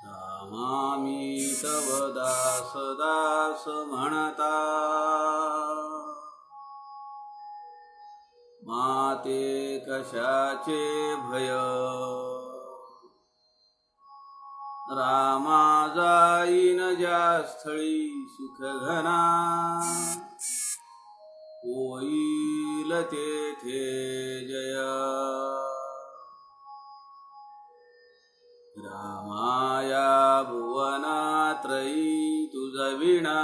रामामी तव दास दास म्हणता, माते कशाचे भय. रामा जाईन ज्या स्थळी सुख घना, होईल तेथे जय. रामाया भुवनात्रयी तुझ विना,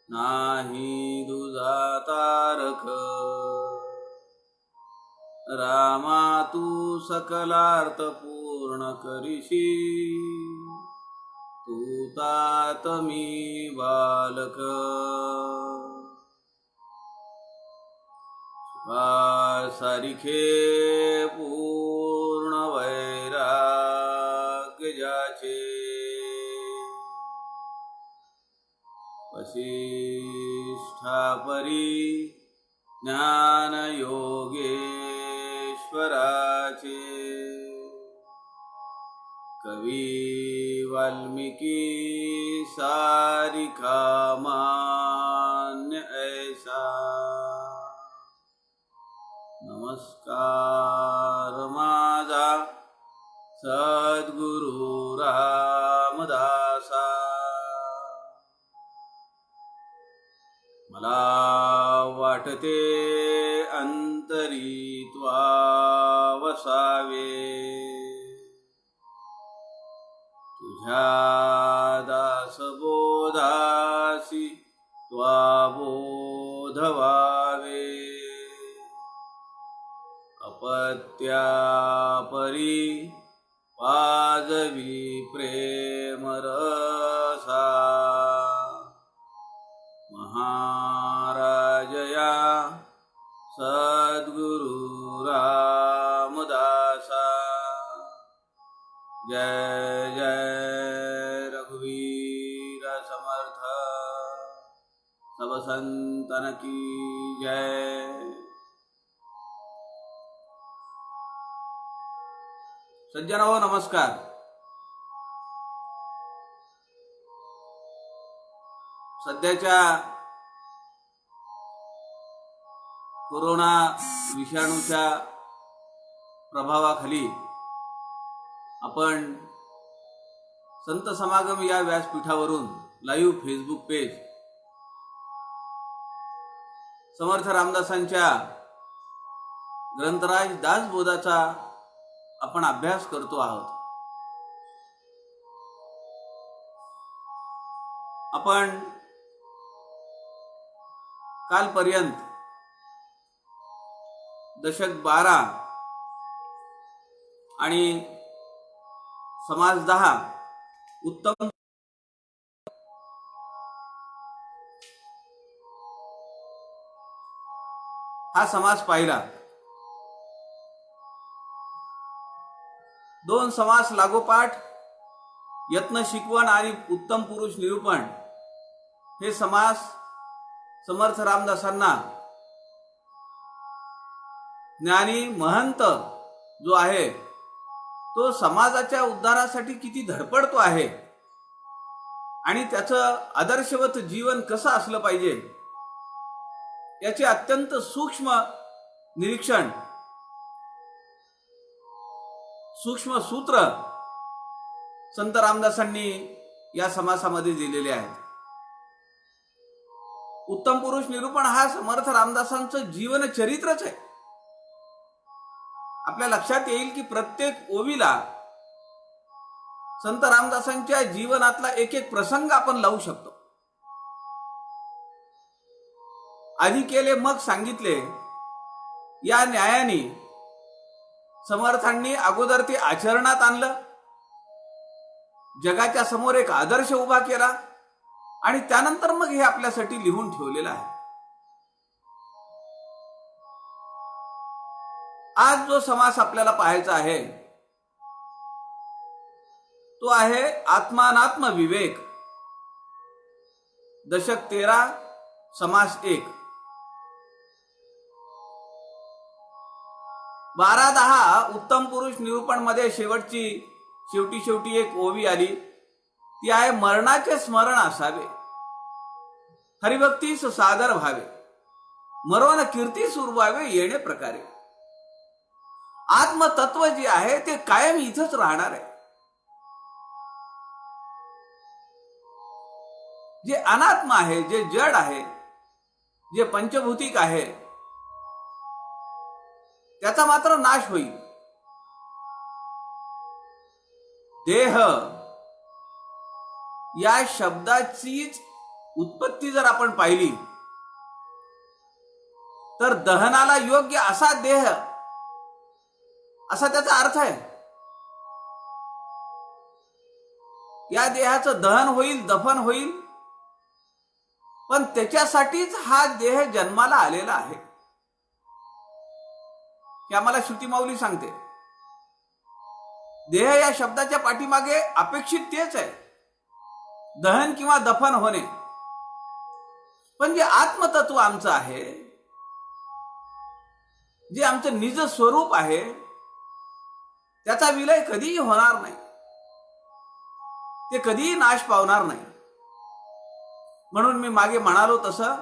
नाही दुजा तारक. रामा तू सकलार्थ पूर्ण करिशी, तू तात मी बालक. सारिखे पूर्ण वैराग्य ज्याचे, वसिष्ठा परी ज्ञान योगेश्वराचे. कवी वाल्मिकी सारिका मान्य ऐसा. नमस्कार माझा सद्गुरु रामदासा. मला वाटते अंतरी त्वा वसावे, तुझ्या दासबोधासी त्वा बोधवावे. अपत्या परी पाजवी प्रेम रसा, महाराजया सद्गुरु रामदासा. जय जय रघुवीर समर्थ, सब संतन की जय. सज्जनांनो नमस्कार. सध्याच्या कोरोना विषाणूच्या प्रभावाखाली आपण संत समागम या व्यासपीठावरून लाईव्ह फेसबुक पेज समर्थ रामदासांच्या ग्रंथराज दासबोधाचा आपण अभ्यास करतो आहोत. आपण कालपर्यंत दशक 12 आणि समास 10 उत्तम हा समास पाहिला. 2 समास लागोपाठ यत्न शिकवण आणि उत्तम पुरुष निरूपण हे समास समर्थ रामदासांना ज्ञानी महंत जो आहे तो समाजाच्या उद्धारासाठी किती धडपडतो आहे आणि त्याचं आदर्शवत जीवन कसं असलं पाहिजे याचे अत्यंत सूक्ष्म निरीक्षण, सूक्ष्म सूत्र संत रामदासांनी या समासामध्ये दिलेले आहेत. उत्तम पुरुष निरूपण हा समर्थ रामदासांचं जीवन चरित्रच आहे. आपल्या लक्षात येईल की प्रत्येक ओवीला संत रामदासांच्या जीवनातला एक एक प्रसंग आपण लावू शकतो. आधी केले मग सांगितले या न्यायाने समर्थांनी अगोदर ते आचरणात आणलं, जगाच्या समोर एक आदर्श उभा केला आणि त्यानंतर मग हे आपल्यासाठी लिहून ठेवलेलं आहे. आज जो समास आपल्याला पाहायचा आहे तो आहे आत्मानात्म विवेक, दशक 13 समास 1. 12-10 उत्तम पुरुष निरूपण मध्ये शेवटी एक ओवी आली, ती आहे मरणाचे स्मरण असावे, हरिभक्तीस सादर व्हावे, मरोन कीर्ती सुरवावे येणे प्रकारे. आत्मतत्व जे आहे ते कायम इथंच राहणार आहे. जे अनात्म आहे, जे जड आहे, जे पंचभौतिक आहे, त्याचा मात्र नाश होईल. देह या शब्दाचीच उत्पत्ती जर आपण पाहिली तर दहनाला योग्य असा देह असा त्याचा अर्थ आहे. या देहाचं दहन होईल, दफन होईल, पण त्याच्यासाठीच हा देह जन्माला आलेला आहे हे आम्हाला श्रुती माऊली सांगते. देह या शब्दाच्या पाठीमागे अपेक्षित तेच आहे, दहन किंवा दफन होणे. पण जे आत्मतत्व आमचं आहे, जे आमचं निज स्वरूप आहे, त्याचा विलय कधीही होणार नाही, ते कधीही नाश पावणार नाही. म्हणून मी मागे म्हणालो तसं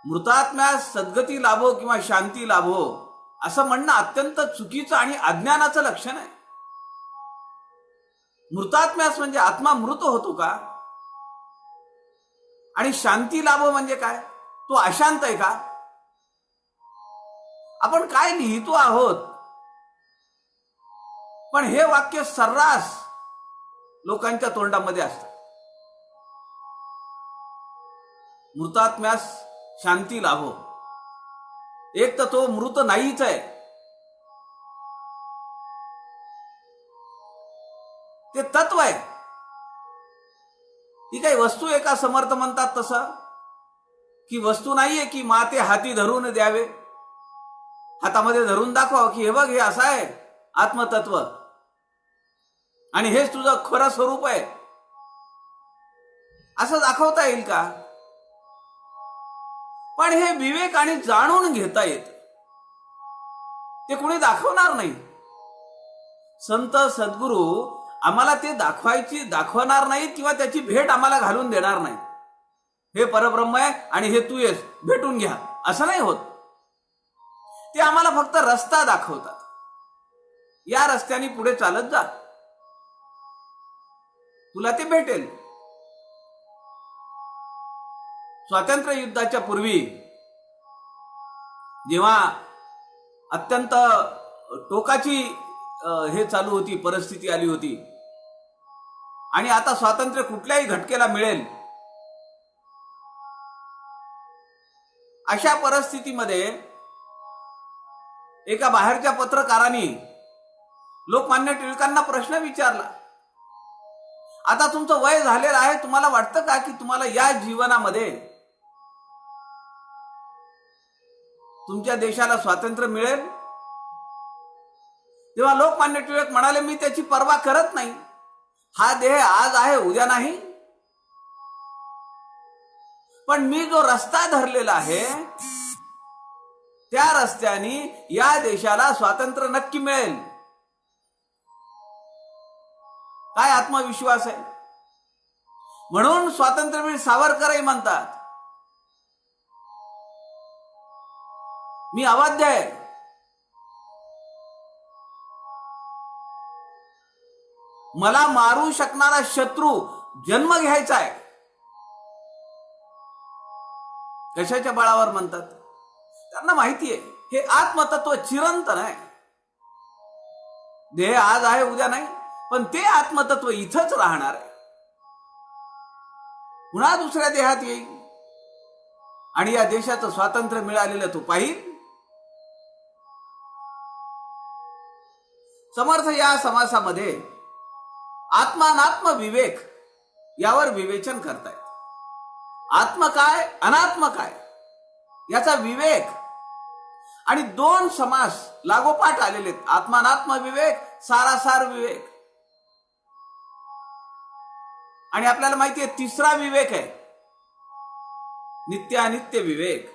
मृतात्म्यास सद्गती लाभो किंवा शांती लाभो असं म्हणणं अत्यंत चुकीचं आणि अज्ञानाचं लक्षण आहे. मृतात्म्यास म्हणजे आत्मा मृत होतो का? आणि शांती लाभो म्हणजे काय? तो अशांत आहे का? आपण काय लिहितो आहोत, पण हे वाक्य सर्रास लोकांच्या तोंडामध्ये असतं. मृतात्म्यास शांती लाभो, एक तर तो मृत नाहीच आहे, ते तत्व आहे. ती काही वस्तू आहे का? समर्थ म्हणतात तसं की वस्तू नाहीये की माते हाती धरून द्यावे, हातामध्ये धरून दाखवा की हे बघ, हे असं आहे आत्मतत्व आणि हेच तुझं खरं स्वरूप आहे, असं दाखवता येईल का? पण हे विवेक आणि जाणून घेता येत, ते कुणी दाखवणार नाही. संत सद्गुरू आम्हाला ते दाखवणार नाहीत किंवा त्याची भेट आम्हाला घालून देणार नाही. हे परब्रह्म आहे आणि हे तू येस, भेटून घ्या, असं नाही होत. ते आम्हाला फक्त रस्ता दाखवतात, या रस्त्याने पुढे चालत जा, तुला ते भेटेल. स्वातंत्र्य युद्धाच्या पूर्वी जेव्हा अत्यंत टोकाची हे चालू होती, परिस्थिती आली होती आणि आता स्वातंत्र्य कुठल्याही घटकेला मिळेल, अशा परिस्थितीमध्ये एका बाहेरच्या पत्रकारांनी लोकमान्य टिळकांना प्रश्न विचारला, आता तुमचं वय झालेलं आहे, तुम्हाला वाटतं का की तुम्हाला या जीवनामध्ये तुमच्या देशाला स्वातंत्र्य मिळेल? तेव्हा लोकमान्य टिळक म्हणाले, मी त्याची पर्वा करत नाही, हा देह आज आहे उद्या नाही, पण मी जो रस्ता धरलेला आहे त्या रस्त्याने या देशाला स्वातंत्र्य नक्की मिळेल. काय आत्मविश्वास आहे. म्हणून स्वातंत्र्यवीर सावरकरही म्हणतात, मी अबाध्य आहे, मला मारू शकणारा शत्रू जन्म घ्यायचा आहे. कशाच्या बळावर म्हणतात? त्यांना माहिती आहे हे आत्मतत्व चिरंतन आहे. देह आज आहे उद्या नाही, पण ते आत्मतत्व इथंच राहणार आहे, पुन्हा दुसऱ्या देहात येईल आणि या देशाचं स्वातंत्र्य मिळालेलं तो पाहिल. समर्थ या समासामध्ये आत्मानात्म विवेक यावर विवेचन करतायत. आत्म काय, अनात्म काय याचा विवेक, आणि दोन समास लागोपाठ आलेले आहेत, आत्मानात्म विवेक, सारासार विवेक. आणि आपल्याला माहिती आहे तिसरा विवेक आहे नित्यानित्य विवेक.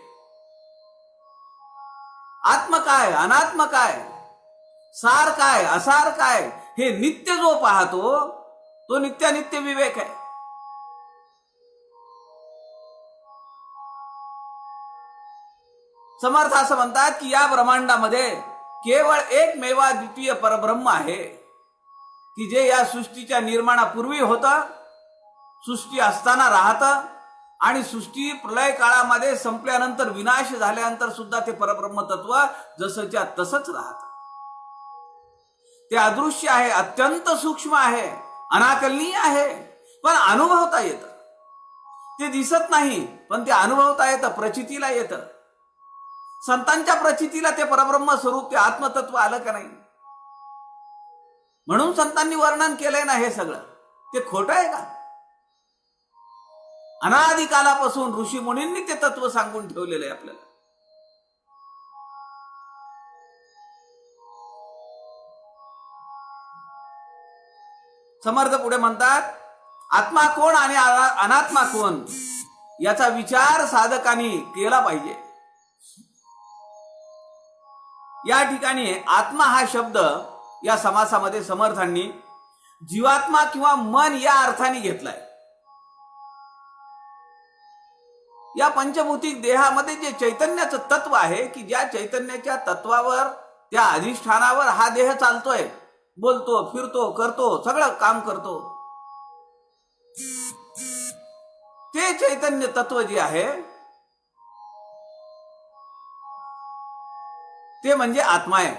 आत्म काय, अनात्म काय सार काय असार काय हे नित्य जो पाहतो तो नित्यानित्य विवेक आहे. समर्थ असं म्हणतात की या ब्रह्मांडामध्ये केवळ एकमेवा द्वितीय परब्रह्म आहे की जे या सृष्टीच्या निर्माणापूर्वी होतं, सृष्टी असताना राहतं आणि सृष्टी प्रलय काळामध्ये संपल्यानंतर विनाश झाल्यानंतर सुद्धा ते परब्रह्म तत्व जसंच्या तसंच राहतं. ते अदृश्य आहे, अत्यंत सूक्ष्म आहे, अनाकलनीय आहे, पण अनुभवता येतं. ते दिसत नाही पण ते अनुभवता येतं, प्रचितीला येतं. संतांच्या प्रचितीला ते परब्रह्म स्वरूप ते आत्मतत्व आलं का नाही? म्हणून संतांनी वर्णन केलंय ना हे सगळं. ते खोटं आहे का? अनादी कालापासून ऋषी मुनींनी ते तत्व सांगून ठेवलेलं आहे आपल्याला. समर्थ पुढे म्हणतात, आत्मा कोण आणि अनात्मा कोण याचा विचार साधकांनी केला पाहिजे. या ठिकाणी आत्मा हा शब्द या समासामध्ये समर्थांनी जीवात्मा किंवा मन या अर्थाने घेतलाय. या पंचभौतिक देहामध्ये जे चैतन्याचं तत्व आहे की ज्या चैतन्याच्या तत्वावर त्या अधिष्ठानावर हा देह चालतोय, बोलतो, फिरतो, करतो, सगळं काम करतो, ते चैतन्य तत्व जे आहे ते म्हणजे आत्मा आहे.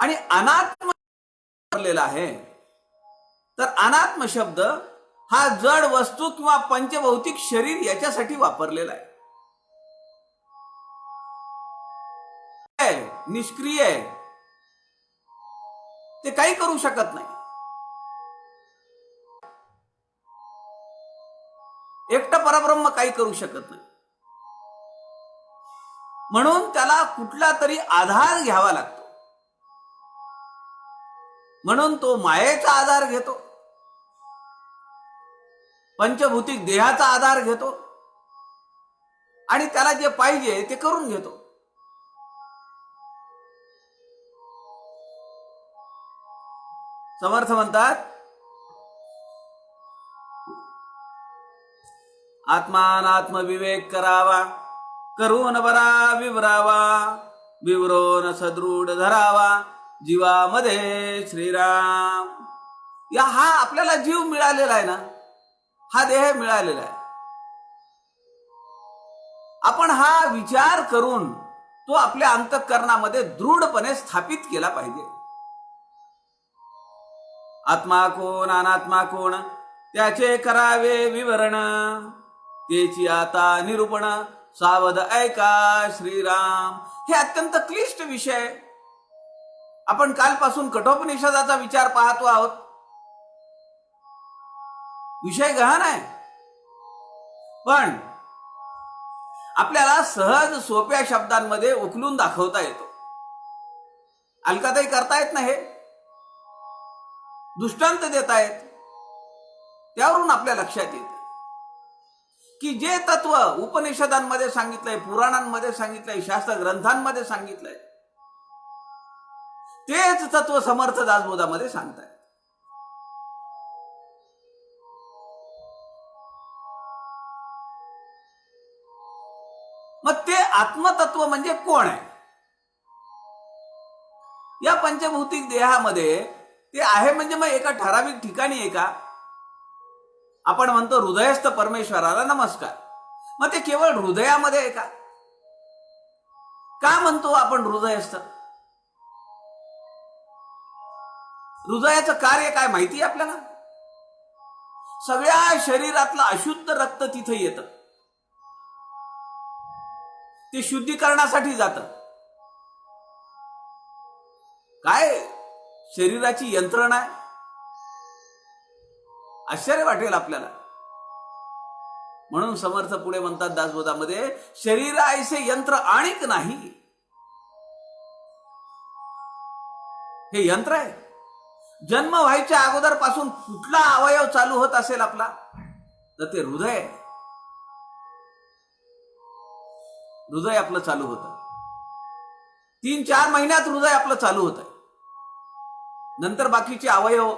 आणि अनात्म वापरलेला आहे. तर अनात्म शब्द हा जड वस्तू किंवा पंचभौतिक शरीर याच्यासाठी वापरलेला आहे. निष्क्रिय आहे, ते काही करू शकत नाही. एकटं परब्रह्म काही करू शकत नाही. म्हणून त्याला कुठला तरी आधार घ्यावा लागतो. म्हणून तो मायेचा आधार घेतो, पंचभौतिक देहाचा आधार घेतो आणि त्याला जे पाहिजे ते करून घेतो. समर्थ म्हणतात, आत्मानात्म विवेक करावा, करून बरा विवरावा, विवरोन सदृढ धरावा, जीवामध्ये श्रीराम. या हा आपल्याला जीव मिळालेला आहे ना, हा देह मिळालेला आहे. आपण हा विचार करून तो आपल्या अंतःकरणामध्ये दृढपणे स्थापित केला पाहिजे. आत्मा कोण अनात्मा कोण त्याचे करावे विवरण, त्याची आता निरूपण सावध ऐका श्रीराम. हे अत्यंत क्लिष्ट विषय. आपण कालपासून कठोपनिषदाचा विचार पाहतो आहोत. विषय गहन आहे, पण आपल्याला सहज सोप्या शब्दांमध्ये उकलून दाखवता येतो. अलकाताई करतायत ना, हे दृष्टांत देतायत. त्यावरून आपल्या लक्षात येतं की जे तत्व उपनिषदांमध्ये सांगितलंय, पुराणांमध्ये सांगितलंय, शास्त्र ग्रंथांमध्ये सांगितलंय, तेच तत्व समर्थ दासबोधामध्ये सांगतायत. मग ते आत्मतत्व म्हणजे कोण आहे? या पंचभौतिक देहामध्ये ते आहे म्हणजे मग एका ठराविक ठिकाणी आहे का? आपण म्हणतो हृदयस्थ परमेश्वराला नमस्कार. मग ते केवळ हृदयामध्ये आहे का? का म्हणतो आपण हृदयस्थ? हृदयाचं कार्य काय माहिती आहे आपल्याला? सगळ्या शरीरातलं अशुद्ध रक्त तिथे येतं, ते शुद्धीकरणासाठी जातं. काय शरीराची यंत्रणा आहे, आश्चर्य वाटेल आपल्याला. म्हणून समर्थ पुढे म्हणतात दासबोधामध्ये, शरीर ऐसे यंत्र आणिक नाही. हे यंत्र आहे. जन्म व्हायच्या अगोदर पासून कुठला अवयव चालू होत असेल आपला, तर ते हृदय आहे. हृदय आपलं चालू होतं. 3-4 महिन्यात हृदय आपलं चालू होत आहे, नंतर बाकीचे अवयव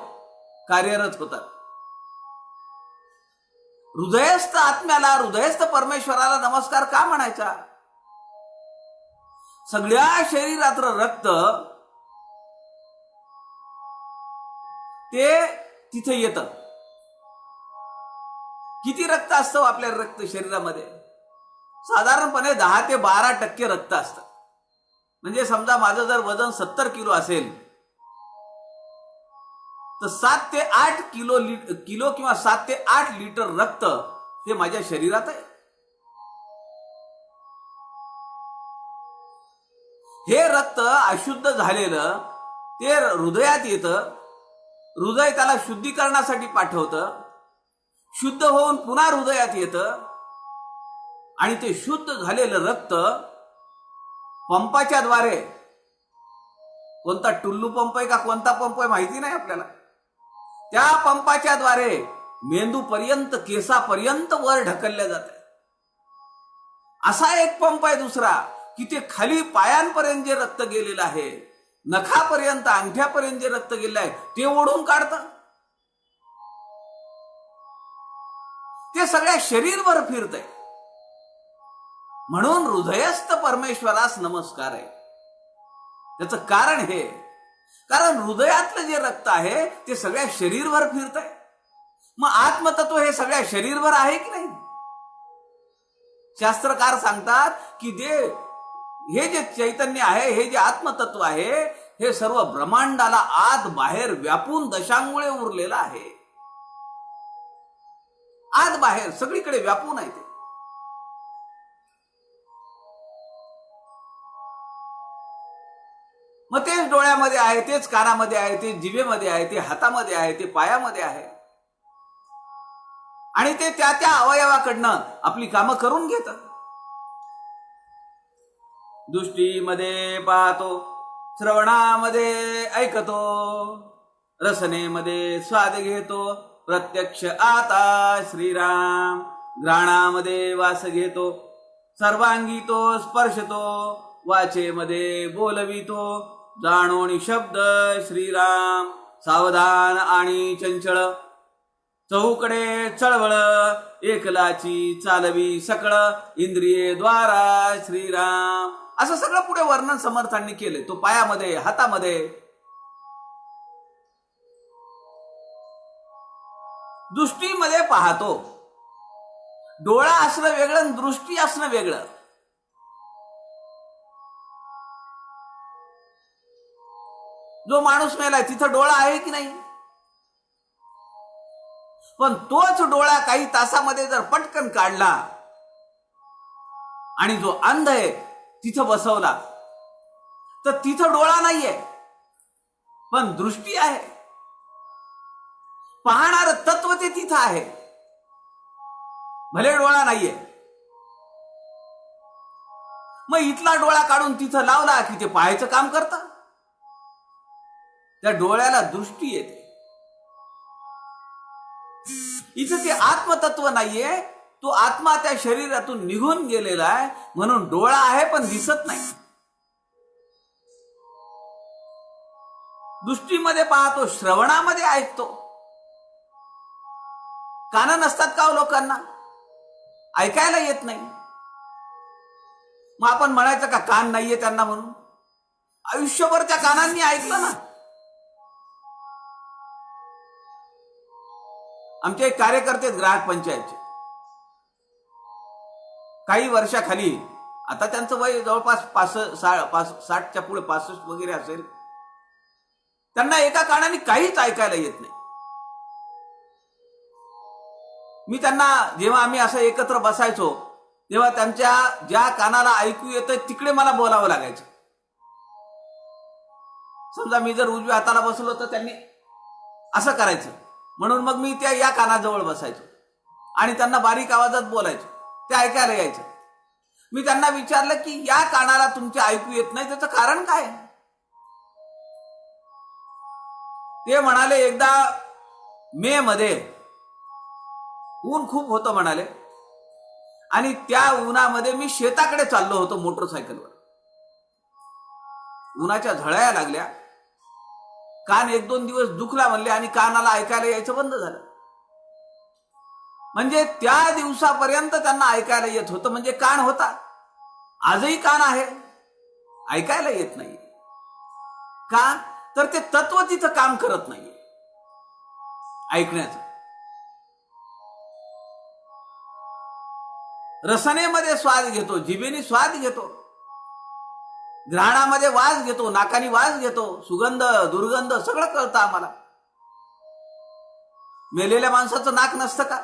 कार्यरत होतात. हृदयस्थ आत्म्याला, हृदयस्थ परमेश्वराला नमस्कार का म्हणायचा? सगळ्या शरीरात रक्त ते तिथे येतं. किती रक्त असतं आपल्या रक्त शरीरामध्ये? साधारणपणे 10 ते 12% रक्त असतं. म्हणजे समजा माझं जर वजन 70 किलो असेल तर 7 ते 8 किलो किंवा 7 ते 8 लिटर रक्त हे माझ्या शरीरात आहे. हे रक्त अशुद्ध झालेलं ते हृदयात येतं. हृदय त्याला शुद्धीकरणासाठी पाठवतं. शुद्ध होऊन पुन्हा हृदयात येतं आणि ते शुद्ध झालेलं रक्त पंपाच्या द्वारे, कोणता टुल्लू पंप आहे का कोणता पंप आहे माहिती नाही आपल्याला, त्या पंपाच्या द्वारे मेंदूपर्यंत, केसापर्यंत वर ढकलल्या जाते. असा एक पंप आहे दुसरा की ते खाली पायांपर्यंत जे रक्त गेलेलं आहे, नखापर्यंत, अंगठ्यापर्यंत जे रक्त गेलेलं आहे ते ओढून काढतं. ते सगळ्या शरीरभर फिरतंय. म्हणून हृदयस्थ परमेश्वरास नमस्कार आहे. त्याचं कारण हे, कारण हृदयातलं जे रक्त आहे ते सगळ्या शरीरभर फिरतंय. मग आत्मतत्व हे सगळ्या शरीरभर आहे की नाही? शास्त्रकार सांगतात की हे जे चैतन्य आहे, हे जे आत्मतत्व आहे, हे सर्व ब्रह्मांडाला आत बाहेर व्यापून दशांगुळे उरलेलं आहे. आत बाहेर सगळीकडे व्यापून आहे ते. मग तेच डोळ्यामध्ये आहे, तेच कानामध्ये आहे, ते जिभेमध्ये आहे, ते हातामध्ये आहे, ते पायामध्ये आहे. आणि ते त्या त्या अवयवाकडनं आपली कामं करून घेतात. दृष्टीमध्ये पाहतो, श्रवणामध्ये ऐकतो, रसनेमध्ये स्वाद घेतो, प्रत्यक्ष आता श्रीराम, घ्राणामध्ये वास घेतो, सर्वांगी तो स्पर्शतो, वाचेमध्ये बोलवितो, जाणोनी शब्द श्रीराम, सावधान आणि चंचळ, चहूकडे चळवळ, एकलाची चालवी सकळ, इंद्रिये द्वारा श्रीराम. असं सगळं पुढे वर्णन समर्थांनी केले. तो पायामध्ये, हातामध्ये. दृष्टीमध्ये पाहतो. डोळा असणं वेगळं, दृष्टी असणं वेगळं. जो माणूस मेलाय तिथं डोळा आहे की नाही? पण तोच डोळा काही तासामध्ये जर पटकन काढला आणि जो अंध आहे तिथं बसवला तर तिथं डोळा नाहीये, पण दृष्टी आहे. पाहणार तत्व ते तिथं आहे, भले डोळा नाहीये. मग इथला डोळा काढून तिथं लावला की ते पाहायचं काम करतं. त्या डोळ्याला दृष्टी येते. इथं ते आत्मतत्व नाहीये, तो आत्मा त्या शरीरातून निघून गेलेला आहे, म्हणून डोळा आहे पण दिसत नाही. दृष्टीमध्ये पाहतो, श्रवणामध्ये ऐकतो. कान नसतात का लोकांना? ऐकायला येत नाही. मग आपण म्हणायचं का कान नाहीये त्यांना म्हणून? आयुष्यभर त्या कानांनी ऐकलं ना. आमचे एक कार्यकर्ते ग्राहक पंचायतचे, काही वर्षाखाली, आता त्यांचं वय जवळपास 60च्या पुढे 65 वगैरे असेल, त्यांना एका कानाने काहीच ऐकायला येत नाही. मी त्यांना, जेव्हा आम्ही असं एकत्र बसायचो तेव्हा त्यांच्या ज्या कानाला ऐकू येतं तिकडे मला बोलावं लागायचं. समजा मी जर उजव्या हाताला बसलो तर त्यांनी असं करायचं, म्हणून मग मी त्या या कानाजवळ बसायचो आणि त्यांना बारीक आवाजात बोलायचो, ते ऐकायला यायचं. मी त्यांना विचारलं की या कानाला तुमचे ऐकू येत नाही, त्याचं कारण काय? ते म्हणाले, एकदा मे मध्ये ऊन खूप होतं म्हणाले, आणि त्या उन्हामध्ये मी शेताकडे चाललो होतो मोटरसायकलवर. उन्हाच्या झळाया लागल्या, कान 1-2 दिवस दुखला म्हणले आणि कानाला ऐकायला यायचं बंद झालं. म्हणजे त्या दिवसापर्यंत त्यांना ऐकायला येत होतं, म्हणजे कान होता. आजही कान आहे, ऐकायला येत नाही. का? तर ते तत्व तिथं काम करत नाही ऐकण्याचं. रसनेमध्ये स्वाद घेतो, जिभेने स्वाद घेतो, घ्राणामध्ये वास घेतो, नाकाने वास घेतो, सुगंध दुर्गंध सगळं कळतं आम्हाला. मेलेल्या माणसाचं नाक नसतं का?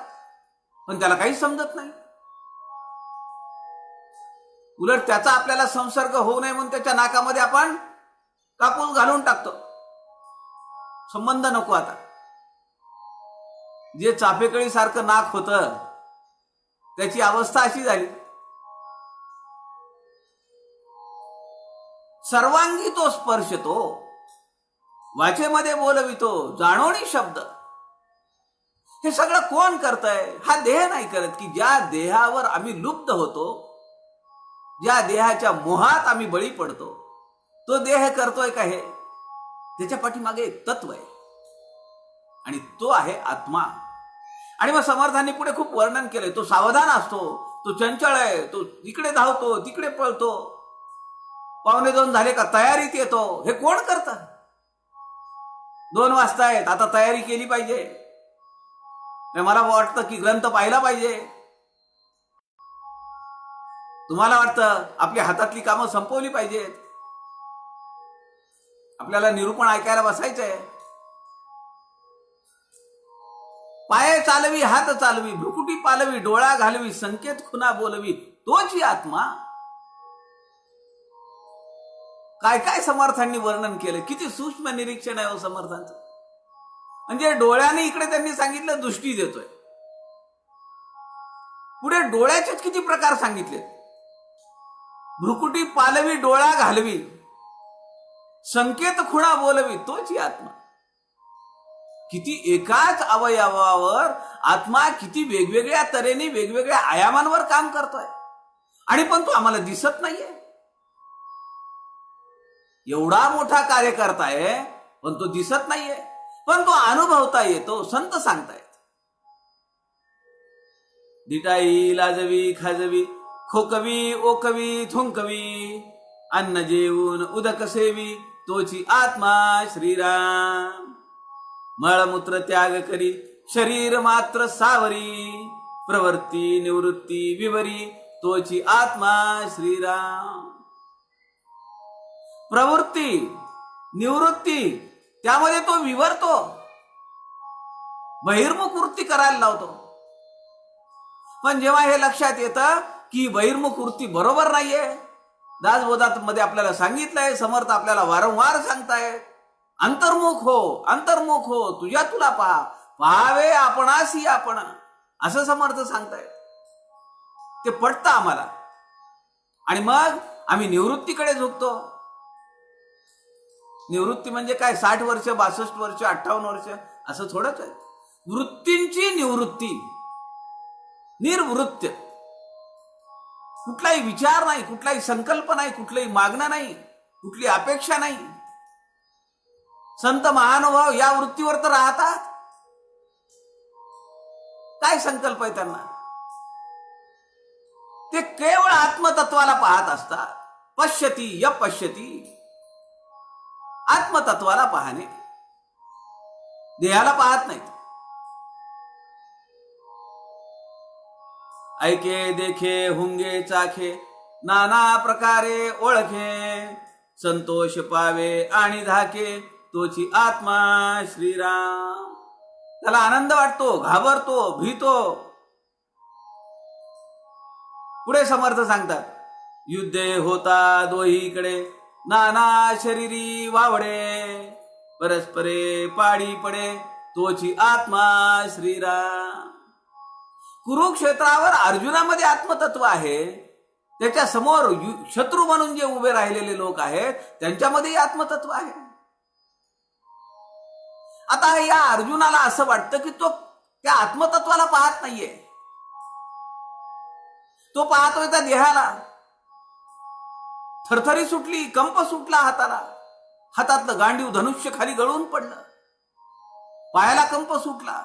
पण त्याला काहीच समजत नाही. उलट त्याचा आपल्याला संसर्ग होऊ नये म्हणून त्याच्या नाकामध्ये आपण कापूस घालून टाकतो. संबंध नको. आता जे चाफेकळी सारखं नाक होतं त्याची अवस्था अशी झाली. सर्वांगी तो स्पर्शतो, वाचेमध्ये बोलवितो, जाणोनी शब्द. हे सगळं कोण करतंय? हा देह नाही करत. की ज्या देहावर आम्ही लुप्त होतो, ज्या देहाच्या मोहात आम्ही बळी पडतो, तो देह करतोय का? हे त्याच्या पाठीमागे एक तत्व आहे आणि तो आहे आत्मा. आणि मग समर्थांनी पुढे खूप वर्णन केलंय. तो सावधान असतो, तो चंचल आहे, तो इकडे धावतो, तिकडे पळतो. 1:45 झाले का तयारीत येतो. हे कोण करतं? 2 वाजतायत, आता तयारी केली पाहिजे. मला वाटतं की ग्रंथ पाहिला पाहिजे. तुम्हाला वाटतं आपल्या हातातली कामं संपवली पाहिजेत. आपल्याला निरूपण ऐकायला बसायचंय. पाय चालवी, हात चालवी, भ्रुकुटी पालवी, डोळा घालवी, संकेत खुना बोलवी, तोच ही आत्मा. काय काय समर्थांनी वर्णन केलं. किती सूक्ष्म निरीक्षण आहे हो समर्थांचं. म्हणजे डोळ्याने इकडे त्यांनी सांगितलं दृष्टी देतोय, पुढे डोळ्याचेच किती प्रकार सांगितले. भ्रुकुटी पालवी, डोळा घालवी, संकेत खुणा बोलवी, तोच ही आत्मा. किती एकाच अवयवावर आत्मा किती वेगवेगळ्या तऱ्हेने वेगवेगळ्या आयामांवर काम करतोय आणि पण तो आम्हाला दिसत नाहीये. एवढा मोठा कार्य करताय पण तो दिसत नाहीये, पण तो अनुभवता येतो. संत सांगतायत, दिटाई लाजवी खाजवी, खोकवी ओकवी थुंकवी, अन्न जेवून उदक सेवी, तोची आत्मा श्रीराम. मळमूत्र त्याग करी, शरीर मात्र सावरी, प्रवृत्ती निवृत्ती विवरी, तोची आत्मा श्रीराम. प्रवृत्ती निवृत्ती त्यामध्ये तो विवरतो, बहिर्मुख वृत्ती करायला लावतो. पण जेव्हा हे लक्षात येतं की बहिर्मुख वृत्ती बरोबर नाहीये, दासबोधात मध्ये आपल्याला सांगितलंय, समर्थ आपल्याला वारंवार सांगताय, अंतर्मुख हो, अंतर्मुख हो, तुझ्या तुला पहा, पहावे आपणासी आपण, असं समर्थ सांगताय. ते पटतं आम्हाला आणि मग आम्ही निवृत्तीकडे झुकतो. निवृत्ती म्हणजे काय? 60 वर्ष, 62 वर्ष, 58 वर्ष असं थोडंच आहे. वृत्तींची निवृत्ती, निर्वृत्त. कुठलाही विचार नाही, कुठलाही संकल्प नाही, कुठलंही मागणं नाही, कुठली अपेक्षा नाही. संत महानुभाव या वृत्तीवर तर राहतात. काय संकल्प आहे त्यांना? ते केवळ आत्मतत्वाला पाहत असतात. पश्यती य पश्यती, आत्मतत्वाला पाहणे, देहाला पाहत नाहीत. ऐके देखे हुंगे चाखे, नाना प्रकारे ओळखे, संतोष पावे आणि धाके, तोची आत्मा श्रीराम. त्याला आनंद वाटतो, घाबरतो, भीतो. पुढे समर्थ सांगतात, युद्धे होता दोहीकडे, नाना शरीरी वावडे, परस्परे पाडी पडे, तोची आत्मा श्रीराम. कुरुक्षेत्रावर अर्जुनामध्ये आत्मतत्व आहे, त्याच्या समोर शत्रू म्हणून जे उभे राहिलेले लोक आहेत त्यांच्यामध्येही आत्मतत्व आहे. आता या अर्जुनाला असं वाटतं की तो त्या आत्मतत्वाला पाहत नाहीये, तो पाहतोय त्या देहाला. थरथरी सुटली, कंप सुटला हाताला, हातातलं गांडीव धनुष्य खाली गळून पडलं, पायाला कंप सुटला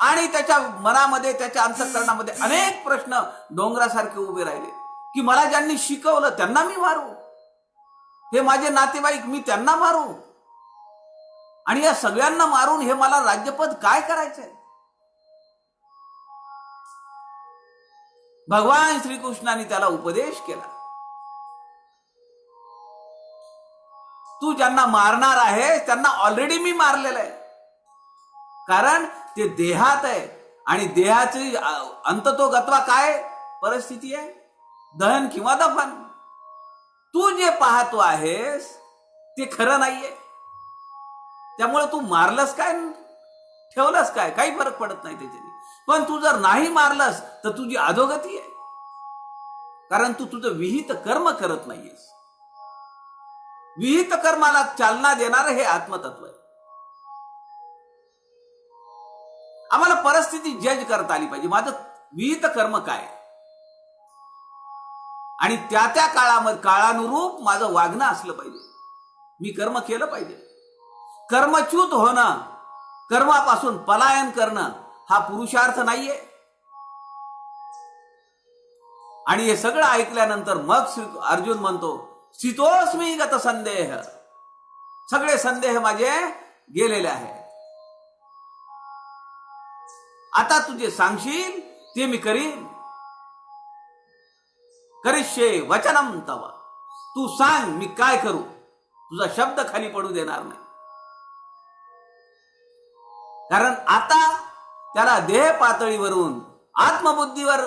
आणि त्याच्या मनामध्ये, त्याच्या अंतःकरणामध्ये अनेक प्रश्न डोंगरासारखे उभे राहिले की मला ज्यांनी शिकवलं त्यांना मी मारू, हे माझे नातेवाईक मी त्यांना मारू, आणि या सगळ्यांना मारून हे मला राज्यपद काय करायचंय. भगवान श्रीकृष्णाने त्याला उपदेश केला, तू ज्यांना मारणार आहे त्यांना ऑलरेडी मी मारलेलं आहे, कारण ते देहात आहे आणि देहाची अंततोगत्वा काय परिस्थिती आहे, दहन किंवा दफन. तू जे पाहतो आहेस ते खरं नाहीये, त्यामुळे तू मारलंस काय ठेवलंस काय काही फरक पडत नाही त्याच्याने. पण तू जर नाही मारलंस तर तुझी अधोगती आहे, कारण तू तुझं विहित कर्म करत नाहीयेस. विहित कर्माला चालना देणारं हे आत्मतत्व आहे. आम्हाला परिस्थिती जज करता आली पाहिजे, माझं विहित कर्म काय आणि त्या त्या काळानुरूप माझं वागणं असलं पाहिजे. मी कर्म केलं पाहिजे. कर्मच्युत होणं, कर्मापासून पलायन करणं हा पुरुषार्थ नाहीये. आणि हे सगळं ऐकल्यानंतर मग अर्जुन म्हणतो, स्थितोस्मी गत संदेह, सगळे संदेह माझे गेलेले आहे. आता तू जे सांगशील ते मी करीन. करिष्ये वचनम तव, तू सांग मी काय करू, तुझा शब्द खाली पडू देणार नाही. कारण आता त्याला देह पातळीवरून आत्मबुद्धीवर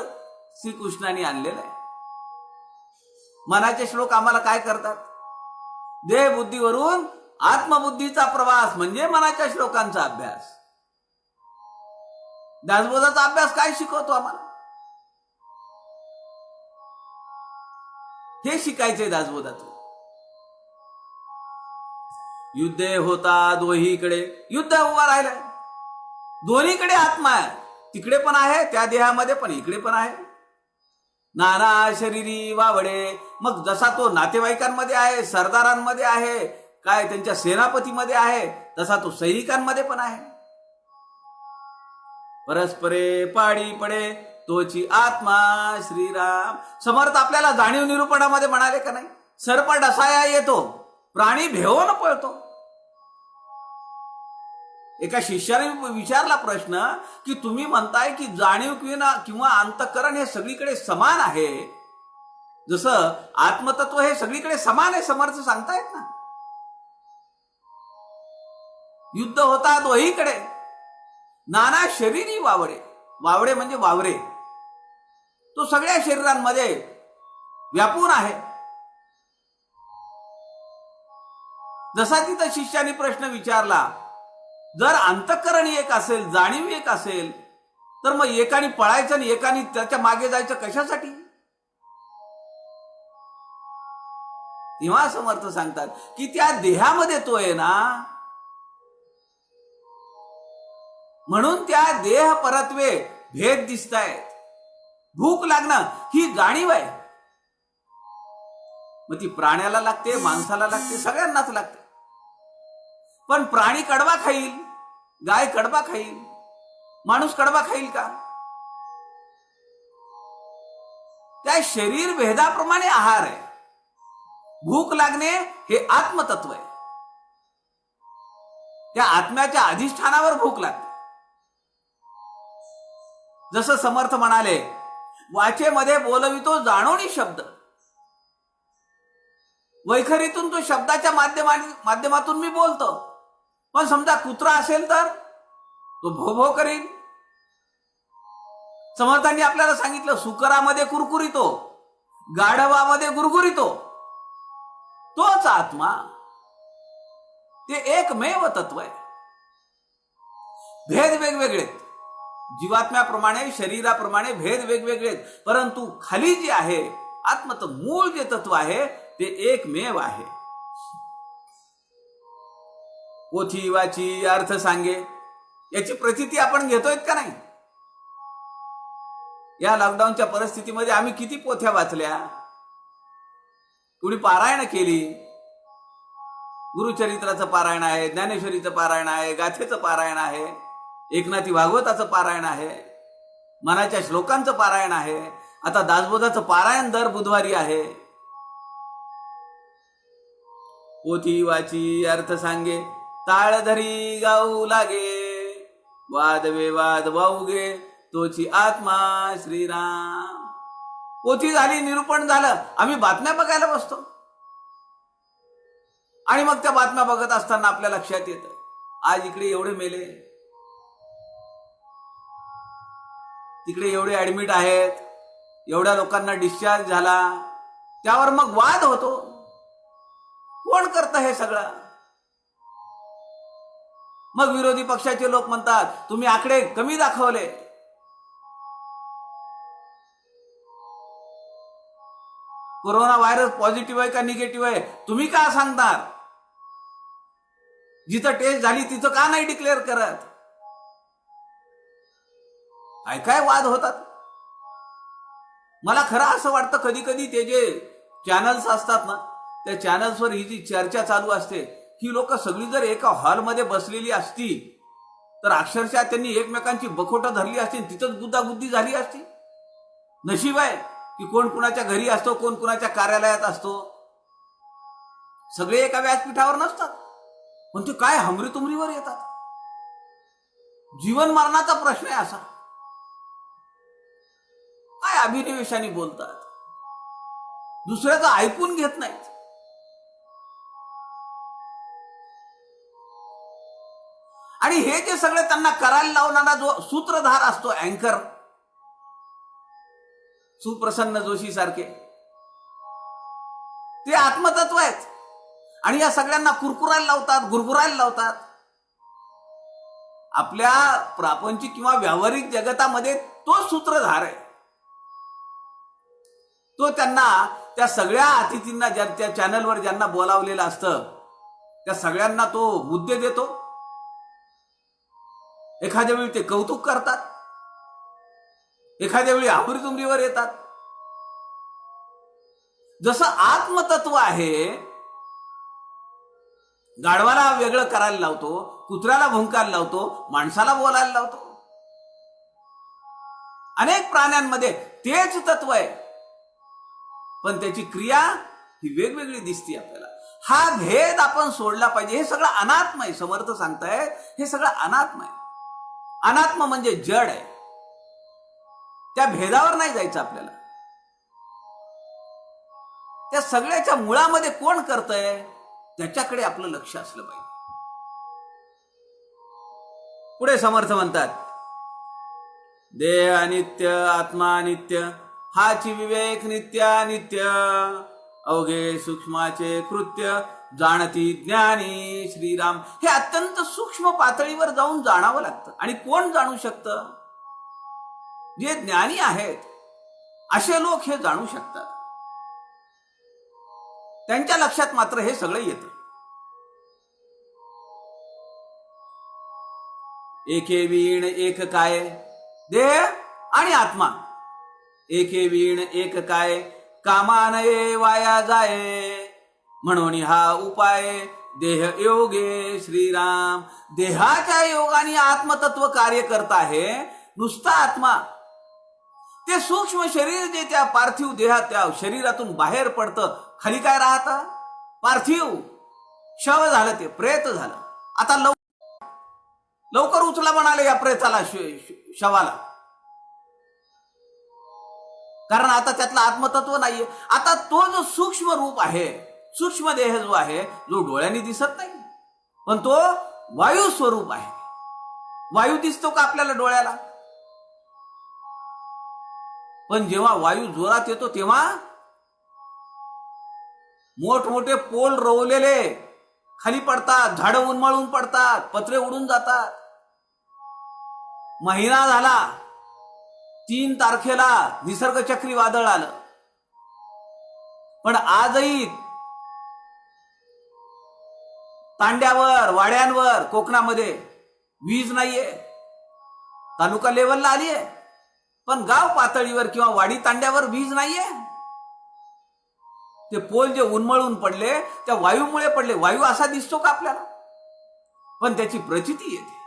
श्रीकृष्णाने आणलेलं आहे. मनाचे श्लोक आम्हाला काय करतात, देह बुद्धीवरून आत्मबुद्धीचा प्रवास म्हणजे मनाच्या श्लोकांचा अभ्यास. दासबोधाचा अभ्यास काय शिकवतो आम्हाला, हे शिकायचंय दासबोधाचं. युद्धे होता दोहीकडे, युद्ध उभा राहिलंय, दोन्हीकडे आत्मा आहे, तिकडे पण आहे त्या देहामध्ये पण इकडे पण आहे. नाना शरीरी वावडे, मग जसा तो नातेवाईकांमध्ये आहे, सरदारांमध्ये आहे, काय त्यांच्या सेनापतीमध्ये आहे, तसा तो सैनिकांमध्ये पण आहे. परस्परे पाडी पडे तोची आत्मा श्रीराम. समर्थ आपल्याला जाणीव निरूपणामध्ये म्हणाले का नाही, सर्प डसाया येतो, प्राणी भेवून पळतो. एका शिष्याने विचारला प्रश्न की तुम्ही म्हणताय की जाणीव किंवा अंतःकरण हे सगळीकडे समान आहे, जसं आत्मतत्व हे सगळीकडे समान आहे, समर्थ सांगतायत ना. युद्ध होता दोहीकडे, नाना शरीरी वावडे, वावडे म्हणजे वावरे, तो सगळ्या शरीरांमध्ये व्यापून आहे. जसा तिथं शिष्याने प्रश्न विचारला, जर अंतःकरण एक असेल, जाणीव एक असेल, तर मग एकाने पळायचं आणि एकाने त्याच्या मागे जायचं कशासाठी. तेव्हा समर्थ सांगतात की त्या देहामध्ये तो आहे ना, म्हणून त्या देह परत्वे भेद दिसतायत. भूक लागणं ही जाणीव आहे, मग ती प्राण्याला लागते, माणसाला लागते, सगळ्यांनाच लागते. पण प्राणी कडबा खाईल, गाय कडबा खाईल, माणूस कडबा खाईल का. त्या शरीर भेदाप्रमाणे आहार आहे. भूक लागणे हे आत्मतत्व आहे, त्या आत्म्याच्या अधिष्ठानावर भूक लागते. जसं समर्थ म्हणाले, वाचेमध्ये बोलवितो जाणोनी शब्द, वैखरीतून तो शब्दाच्या माध्यमातून मी बोलतो. पण समजा कुत्रा असेल तर तो भो भो करील. समर्थांनी आपल्याला सांगितलं, सुकरामध्ये कुरकुरितो, गाढवामध्ये गुरगुरितो, तोच आत्मा, ते एकमेव तत्व आहे. भेद वेगवेगळे, जीवात्म्याप्रमाणे शरीराप्रमाणे भेद वेगवेगळे, परंतु खाली जे आहे आत्मत मूळ जे तत्व आहे ते एकमेव आहे. पोथी वाची अर्थ सांगे, याची प्रचिती आपण घेतोय का नाही. या लॉकडाऊनच्या परिस्थितीमध्ये आम्ही किती पोथ्या वाचल्या, कुणी पारायण केली. गुरुचरित्राचं पारायण आहे, ज्ञानेश्वरीचं पारायण आहे, गाथेचं पारायण आहे, एकनाथी भागवताचं पारायण आहे, मनाच्या श्लोकांचं पारायण आहे. आता दासबोधाचं पारायण दर बुधवारी आहे. पोथी वाची अर्थ सांगे, ताळ धरी गाऊ लागे, वाद विवाद वाऊगे तोची आत्मा श्रीराम. पोथी झाली, निरूपण झालं, आम्ही बातम्या बघायला बसतो. आणि मग त्या बातम्या बघत असताना आपल्या लक्षात येतं, आज इकडे एवढे मेले, तिकडे एवढे ऍडमिट आहेत, एवढ्या लोकांना डिस्चार्ज झाला. त्यावर मग वाद होतो, कोण करतं हे सगळं. मग विरोधी पक्षाचे लोक म्हणतात, तुम्ही आकडे कमी दाखवले. कोरोना व्हायरस पॉझिटिव्ह आहे का निगेटिव्ह आहे तुम्ही का सांगणार. जिथं टेस्ट झाली तिथं का नाही डिक्लेअर करत. काय वाद होतात. मला खरं असं वाटतं, कधी कधी ते जे चॅनल्स असतात ना, त्या चॅनल्सवर ही जी चर्चा चालू असते, ही लोक सगळी जर एका हॉलमध्ये बसलेली असती तर अक्षरशः त्यांनी एकमेकांची बखोटं धरली असती, तिथंच गुद्दागुद्दी झाली असती. नशीब आहे की कोण कुणाच्या घरी असतो, कोण कुणाच्या कार्यालयात असतो, सगळे एका व्यासपीठावर नसतात. पण ते काय हमरीतुमरीवर येतात. जीवन मरणाचा प्रश्न आहे असा. काय अभिनिवेशाने बोलतात, दुसऱ्याचं ऐकून घेत नाहीत. आणि हे जे सगळे त्यांना करायला लावणारा जो सूत्रधार असतो, अँकर, सुप्रसन्न जोशी सारखे, ते आत्मतत्व आहेत. आणि या सगळ्यांना कुरकुरायला लावतात, गुरगुरायला लावतात. आपल्या प्रापंचिक किंवा व्यावहारिक जगतामध्ये तो सूत्रधार आहे. तो त्यांना त्या सगळ्या अतिथींना, त्या चॅनलवर ज्यांना बोलावलेलं असतं, त्या सगळ्यांना तो मुद्दे देतो. एखाद्या वेळी ते कौतुक करतात, एखाद्या वेळी हमरीतुमरीवर येतात. जसं आत्मतत्व आहे, गाढवाला वेगळं करायला लावतो, कुत्र्याला भुंकायला लावतो, माणसाला बोलायला लावतो. अनेक प्राण्यांमध्ये तेच तत्व आहे, पण त्याची क्रिया ही वेगवेगळी दिसते आपल्याला. हा भेद आपण सोडला पाहिजे. हे सगळं अनात्म आहे. समर्थ सांगताय हे सगळं अनात्म आहे. अनात्म म्हणजे जड आहे. त्या भेदावर नाही जायचं आपल्याला. त्या सगळ्याच्या मुळामध्ये कोण करतंय त्याच्याकडे आपलं लक्ष असलं पाहिजे. पुढे समर्थ म्हणतात, देह अनित्य, आत्मा अनित्य, हाची विवेक नित्यानित्य, अवघे सूक्ष्माचे कृत्य, जाणती ज्ञानी श्रीराम. हे अत्यंत सूक्ष्म पातळीवर जाऊन जाणावं लागतं. आणि कोण जाणू शकतं? जे ज्ञानी आहेत असे लोक हे जाणू शकतात. त्यांच्या लक्षात मात्र हे सगळं येतं. एके वीण एक काय, देह आणि आत्मा एके वीण एक काय, कामानये वाया जाये, म्हणून हा उपाय देह योगे श्रीराम. देहाच्या योगाने आत्मतत्व कार्य करत आहे. नुसता आत्मा, ते सूक्ष्म शरीर जे त्या पार्थिव देहात, त्या शरीरातून बाहेर पडतं, खाली काय राहतं? पार्थिव शव झालं, ते प्रेत झालं. आता लवकर उचला म्हणाले या प्रेताला, शवाला, कारण आता त्यातलं आत्मतत्व नाहीये. आता तो जो सूक्ष्म रूप आहे, सूक्ष्म देह जो आहे, जो डोळ्यांनी दिसत नाही, पण तो वायू स्वरूप आहे. वायू दिसतो का आपल्याला डोळ्याला? पण जेव्हा वायू जोरात येतो तेव्हा मोठमोठे पोल रोवलेले खाली पडतात, झाडं उन्मळून पडतात, पत्रे उडून जातात. महिना झाला, 3 तारखेला निसर्ग चक्रीवादळ आलं, पण आजही तांड्यावर, वाड्यांवर, कोकणामध्ये वीज नाहीये. तालुका लेवलला आलीये, पण गाव पातळीवर किंवा वाडी तांड्यावर वीज नाहीये. ते पोल जे उन्मळून पडले त्या वायूमुळे पडले. वायू असा दिसतो का आपल्याला? पण त्याची प्रचिती येते.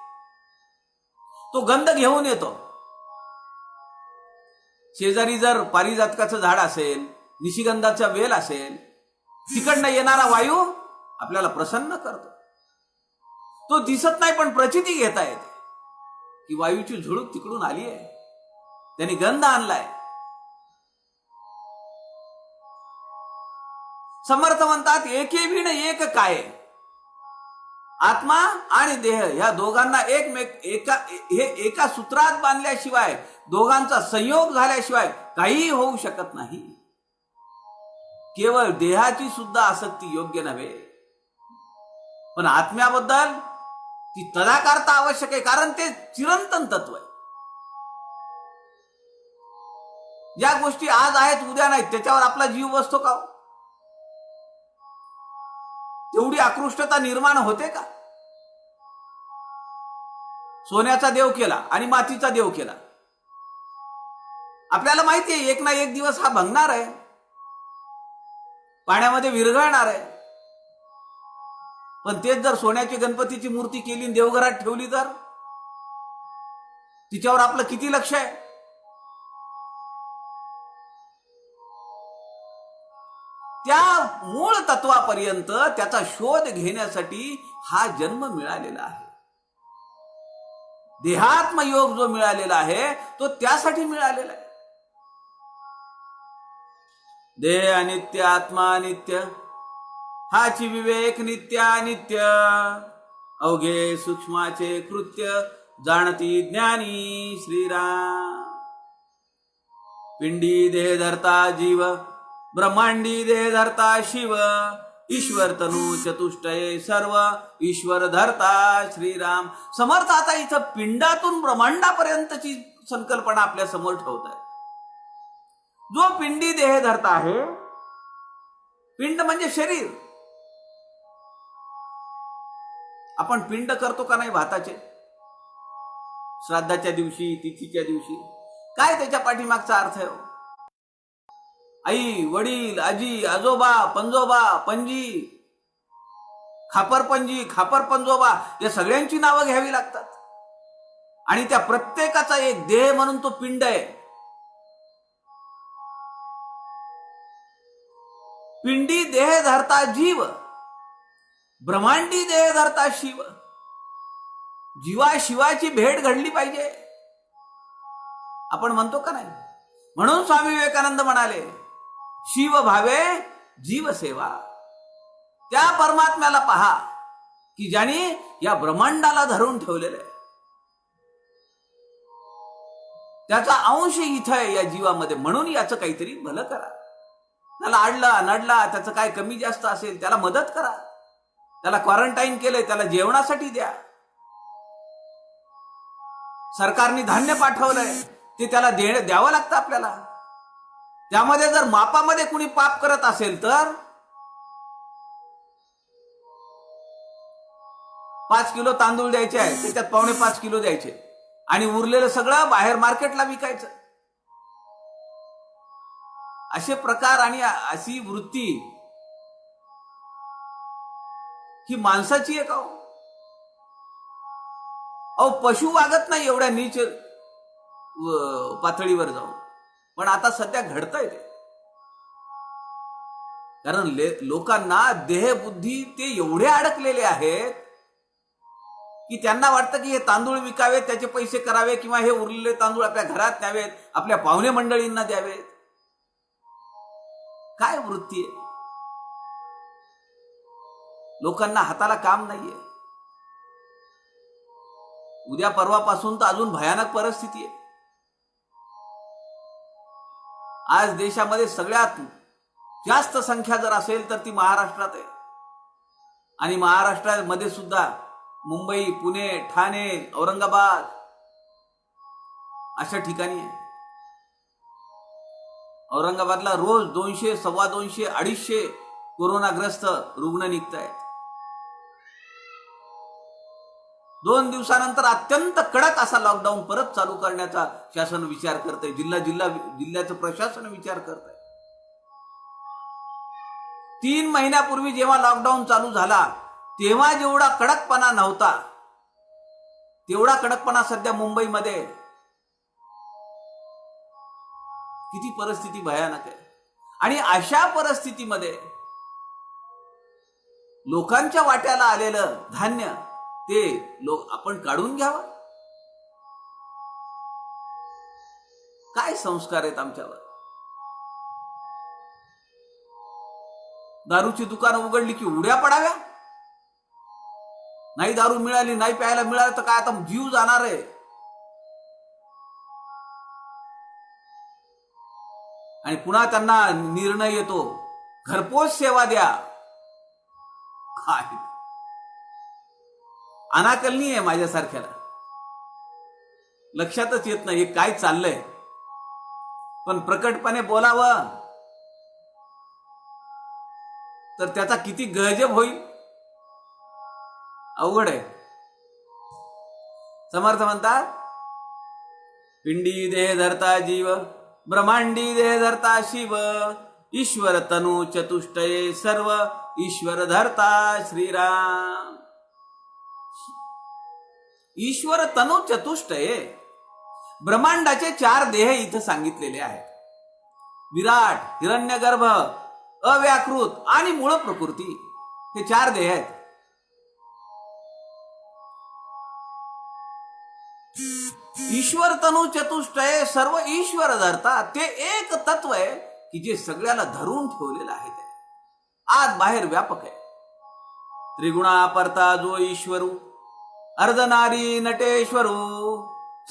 तो गंध घेऊन येतो. शेजारी जर पारिजातकाचं झाड असेल, निशिगंधाचा वेल असेल, तिकडनं येणारा वायू आपल्याला प्रसन्न करतो. तो दिसत नाही पण प्रचिती घेता येते की वायूची झुळूक तिकडून आली आहे, त्यांनी गंध आणलाय. समर्थ म्हणतात एके विण एक काय. आत्मा आणि देह ह्या दोघांना एका सूत्रात बांधल्याशिवाय, दोघांचा संयोग झाल्याशिवाय काहीही होऊ शकत नाही. केवळ देहाची सुद्धा आसक्ती योग्य नव्हे, पण आत्म्याबद्दल ती तदाकारता आवश्यक आहे, कारण ते चिरंतन तत्व आहे. ज्या गोष्टी आज आहेत उद्या नाहीत त्याच्यावर आपला जीव बसतो का? तेवढी आकृष्टता निर्माण होते का? सोन्याचा देव केला आणि मातीचा देव केला. आपल्याला माहिती आहे एक ना एक दिवस हा भंगणार आहे, पाण्यामध्ये विरघळणार आहे. पण तेच जर सोन्याची गणपतीची मूर्ती केली आणि देवघरात ठेवली तर तिच्यावर आपलं किती लक्ष आहे? त्या मूळ तत्वापर्यंत त्याचा शोध घेण्यासाठी हा जन्म मिळालेला आहे. देहात्मयोग जो मिळालेला आहे तो त्यासाठी मिळालेला आहे. देह अनित्य, आत्मा अनित्य, हाची विवेक नित्यानित्य. अवघे सूक्ष्माचे कृत्य जाणती ज्ञानी श्रीराम. पिंडी देह धरता जीव, ब्रह्मांडी देह धरता शिव. ईश्वर तनु चतुष्टये सर्व ईश्वर धरता श्रीराम. समर्थ आता इथं पिंडातून ब्रह्मांडापर्यंतची संकल्पना आपल्या समोर ठेवत आहे. जो पिंडी देह धरता आहे, पिंड म्हणजे शरीर. आपण पिंड करतो का नाही भाताचे? श्राद्धाच्या दिवशी, तिथीच्या दिवशी. काय त्याच्या पाठीमागचा अर्थ आहे? आई, वडील, आजी, आजोबा, पंजोबा, पणजी, खापरपणजी, खापर पंजोबा या सगळ्यांची नावं घ्यावी लागतात. आणि त्या प्रत्येकाचा एक देह म्हणून तो पिंड आहे. पिंडी देह धरता जीव, ब्रह्मांडी देह धरता शिव. जीवाशिवाची भेट घडली पाहिजे, आपण म्हणतो का नाही? म्हणून स्वामी विवेकानंद म्हणाले शिव भावे जीव सेवा. त्या परमात्म्याला पहा की ज्याने या ब्रह्मांडाला धरून ठेवलेलं आहे. त्याचा अंश इथं आहे या जीवामध्ये, म्हणून याचं काहीतरी भलं करा. त्याला अडला नडला, त्याचं काय कमी जास्त असेल त्याला मदत करा. त्याला क्वारंटाईन केलंय, त्याला जेवणासाठी द्या. सरकारने धान्य पाठवलंय, ते त्याला द्यावं लागतं आपल्याला. त्यामध्ये जर मापामध्ये कुणी पाप करत असेल तर 5 किलो तांदूळ द्यायचे आहे, त्याच्यात 5.25 किलो द्यायचे आणि उरलेलं सगळं बाहेर मार्केटला विकायचं. असे प्रकार आणि अशी वृत्ती ही माणसाची आहे का? अहो, पशु वागत नाही एवढ्या नीच पातळीवर जाऊन. पण आता सध्या घडतंय ते, कारण लोकांना देहबुद्धी ते एवढे अडकलेले आहेत की त्यांना वाटतं की हे तांदूळ विकावे, त्याचे पैसे करावे, किंवा हे उरलेले तांदूळ आपल्या घरात न्यावेत, आपल्या पाहुणे मंडळींना द्यावेत. काय वृत्ती आहे? लोकांना हाताला काम नाहीये. उद्या परवापासून तर अजून भयानक परिस्थिती आहे. आज देशामध्ये सगळ्यात जास्त संख्या जर असेल तर ती महाराष्ट्रात आहे. आणि महाराष्ट्रामध्ये सुद्धा मुंबई, पुणे, ठाणे, औरंगाबाद अशा ठिकाणी आहे. औरंगाबादला रोज 200, 250, 250 कोरोनाग्रस्त रुग्ण निघत आहेत. 2 दिवसानंतर अत्यंत कडक असा लॉकडाऊन परत चालू करण्याचा शासन विचार करत आहे. जिल्ह्याचं प्रशासन विचार करत आहे. 3 महिन्यापूर्वी जेव्हा लॉकडाऊन चालू झाला तेव्हा जेवढा कडकपणा नव्हता तेवढा कडकपणा सध्या मुंबईमध्ये. किती परिस्थिती भयानक आहे. आणि अशा परिस्थितीमध्ये लोकांच्या वाट्याला आलेलं धान्य ते आपण काढून घ्यावं. काय संस्कार आहेत आमच्यावर. दारूची दुकानं उघडली की उड्या पडाव्या. नाही दारू मिळाली, नाही प्यायला मिळालं तर काय आता जीव जाणार आहे. आणि पुन्हा त्यांना निर्णय येतो घरपोच सेवा द्या. काय अनाकलनी आहे माझ्यासारख्याला. लक्षातच येत नाही काय चाललंय. पण प्रकटपणे बोलावं तर त्याचा किती गजब होईल. अवघड आहे. समर्थ म्हणतात पिंडी देह धरता जीव ब्रह्मांडी देह धरता शिव ईश्वर तनु चतुष्टये सर्व ईश्वर धरता श्रीराम. ईश्वर तनु चतुष्टये. ब्रह्मांडाचे 4 देह इथं सांगितलेले आहेत. विराट, हिरण्यगर्भ, अव्याकृत आणि मूळ प्रकृती हे 4 देह आहेत. ईश्वर तनु चतुष्टये सर्व ईश्वर धरता. ते एक तत्व आहे की जे सगळ्याला धरून ठेवलेलं आहे. ते आत बाहेर व्यापक आहे. त्रिगुणा परता जो ईश्वरू अर्धनारी नटेश्वरू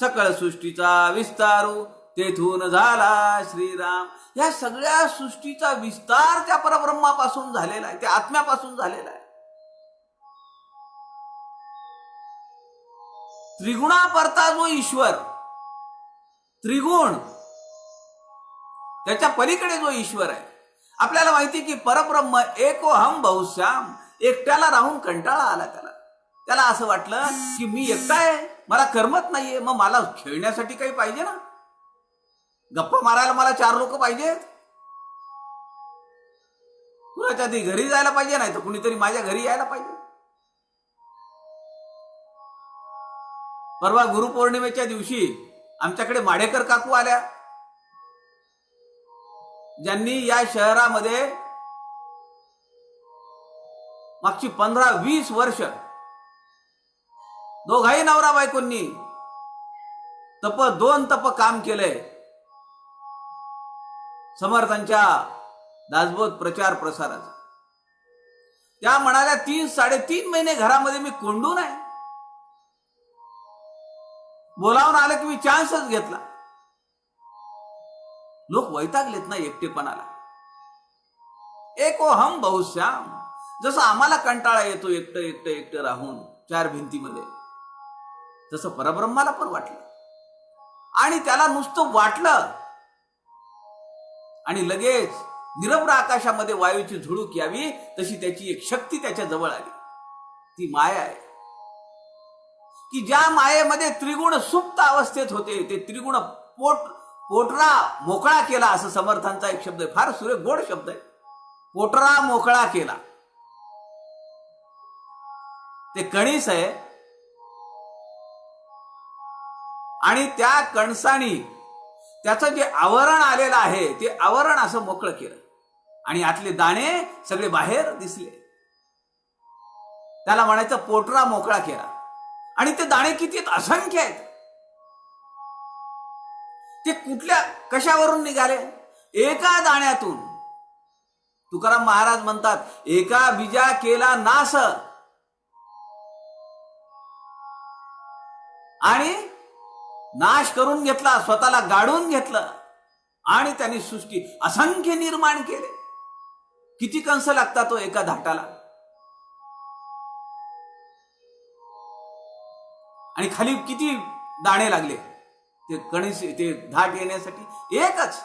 सकळ सृष्टीचा विस्तारू तेथून झाला श्रीराम. या सगळ्या सृष्टीचा विस्तार त्या परब्रह्मापासून झालेला आहे. त्या आत्म्यापासून झालेला आहे. त्रिगुणा परता जो ईश्वर, त्रिगुण त्याच्या पलीकडे जो ईश्वर आहे. आपल्याला माहिती की परब्रह्म एकोहम बहुश्याम. एकट्याला राहून कंटाळा आला त्याला असं वाटलं की मी एकटा आहे, मला करमत नाहीये, मग मला खेळण्यासाठी काही पाहिजे ना, गप्पा मारायला मला 4 लोक पाहिजेत. कुणाच्या ती घरी जायला पाहिजे, नाही तर कुणीतरी माझ्या घरी यायला पाहिजे. परवा गुरुपौर्णिमेच्या दिवशी आमच्याकडे माडेकर काकू आल्या, ज्यांनी या शहरामध्ये मागची 15-20 वर्ष दोघाही नवरा बायकोंनी 2 तप काम केलंय समर्थांच्या दासबोध प्रचार प्रसाराचं. त्या म्हणाल्या 3-3.5 महिने घरामध्ये मी कोंडून आहे. बोलावून आलं की मी चान्सच घेतला. लोक वैतागलेत ना एकटेपणाला. एकोहम बहुश्याम. जसं आम्हाला कंटाळा येतो एकटं राहून 4 भिंतीमध्ये, तसं परब्रह्माला पण वाटलं. आणि त्याला नुसतं वाटलं आणि लगेच निरभ्र आकाशामध्ये वायूची झुळूक यावी तशी त्याची एक शक्ती त्याच्या जवळ आली. ती माया आहे की ज्या मायेमध्ये त्रिगुण सुप्त अवस्थेत होते. ते त्रिगुण पोटरा मोकळा केला, असं समर्थांचा एक शब्द आहे. फार सुरेख गोड शब्द आहे. पोटरा मोकळा केला. ते कणीस आहे आणि त्या कणसानी त्याचं जे आवरण आलेलं आहे ते आवरण असं मोकळं केलं आणि आतले दाणे सगळे बाहेर दिसले. त्याला म्हणायचं पोटरा मोकळा केला. आणि ते दाणे किती असंख्य आहेत. ते कशावरून निघाले? एका दाण्यातून. तुकाराम महाराज म्हणतात एका बीजा केला नाश आणि नाश करून घेतला, स्वतःला गाडून घेतलं आणि त्यांनी सृष्टी असंख्य निर्माण केले. किती कंस लागतात तो एका धाटाला. आणि खाली किती दाणे लागले ते कणीस ते धाट येण्यासाठी. एकच.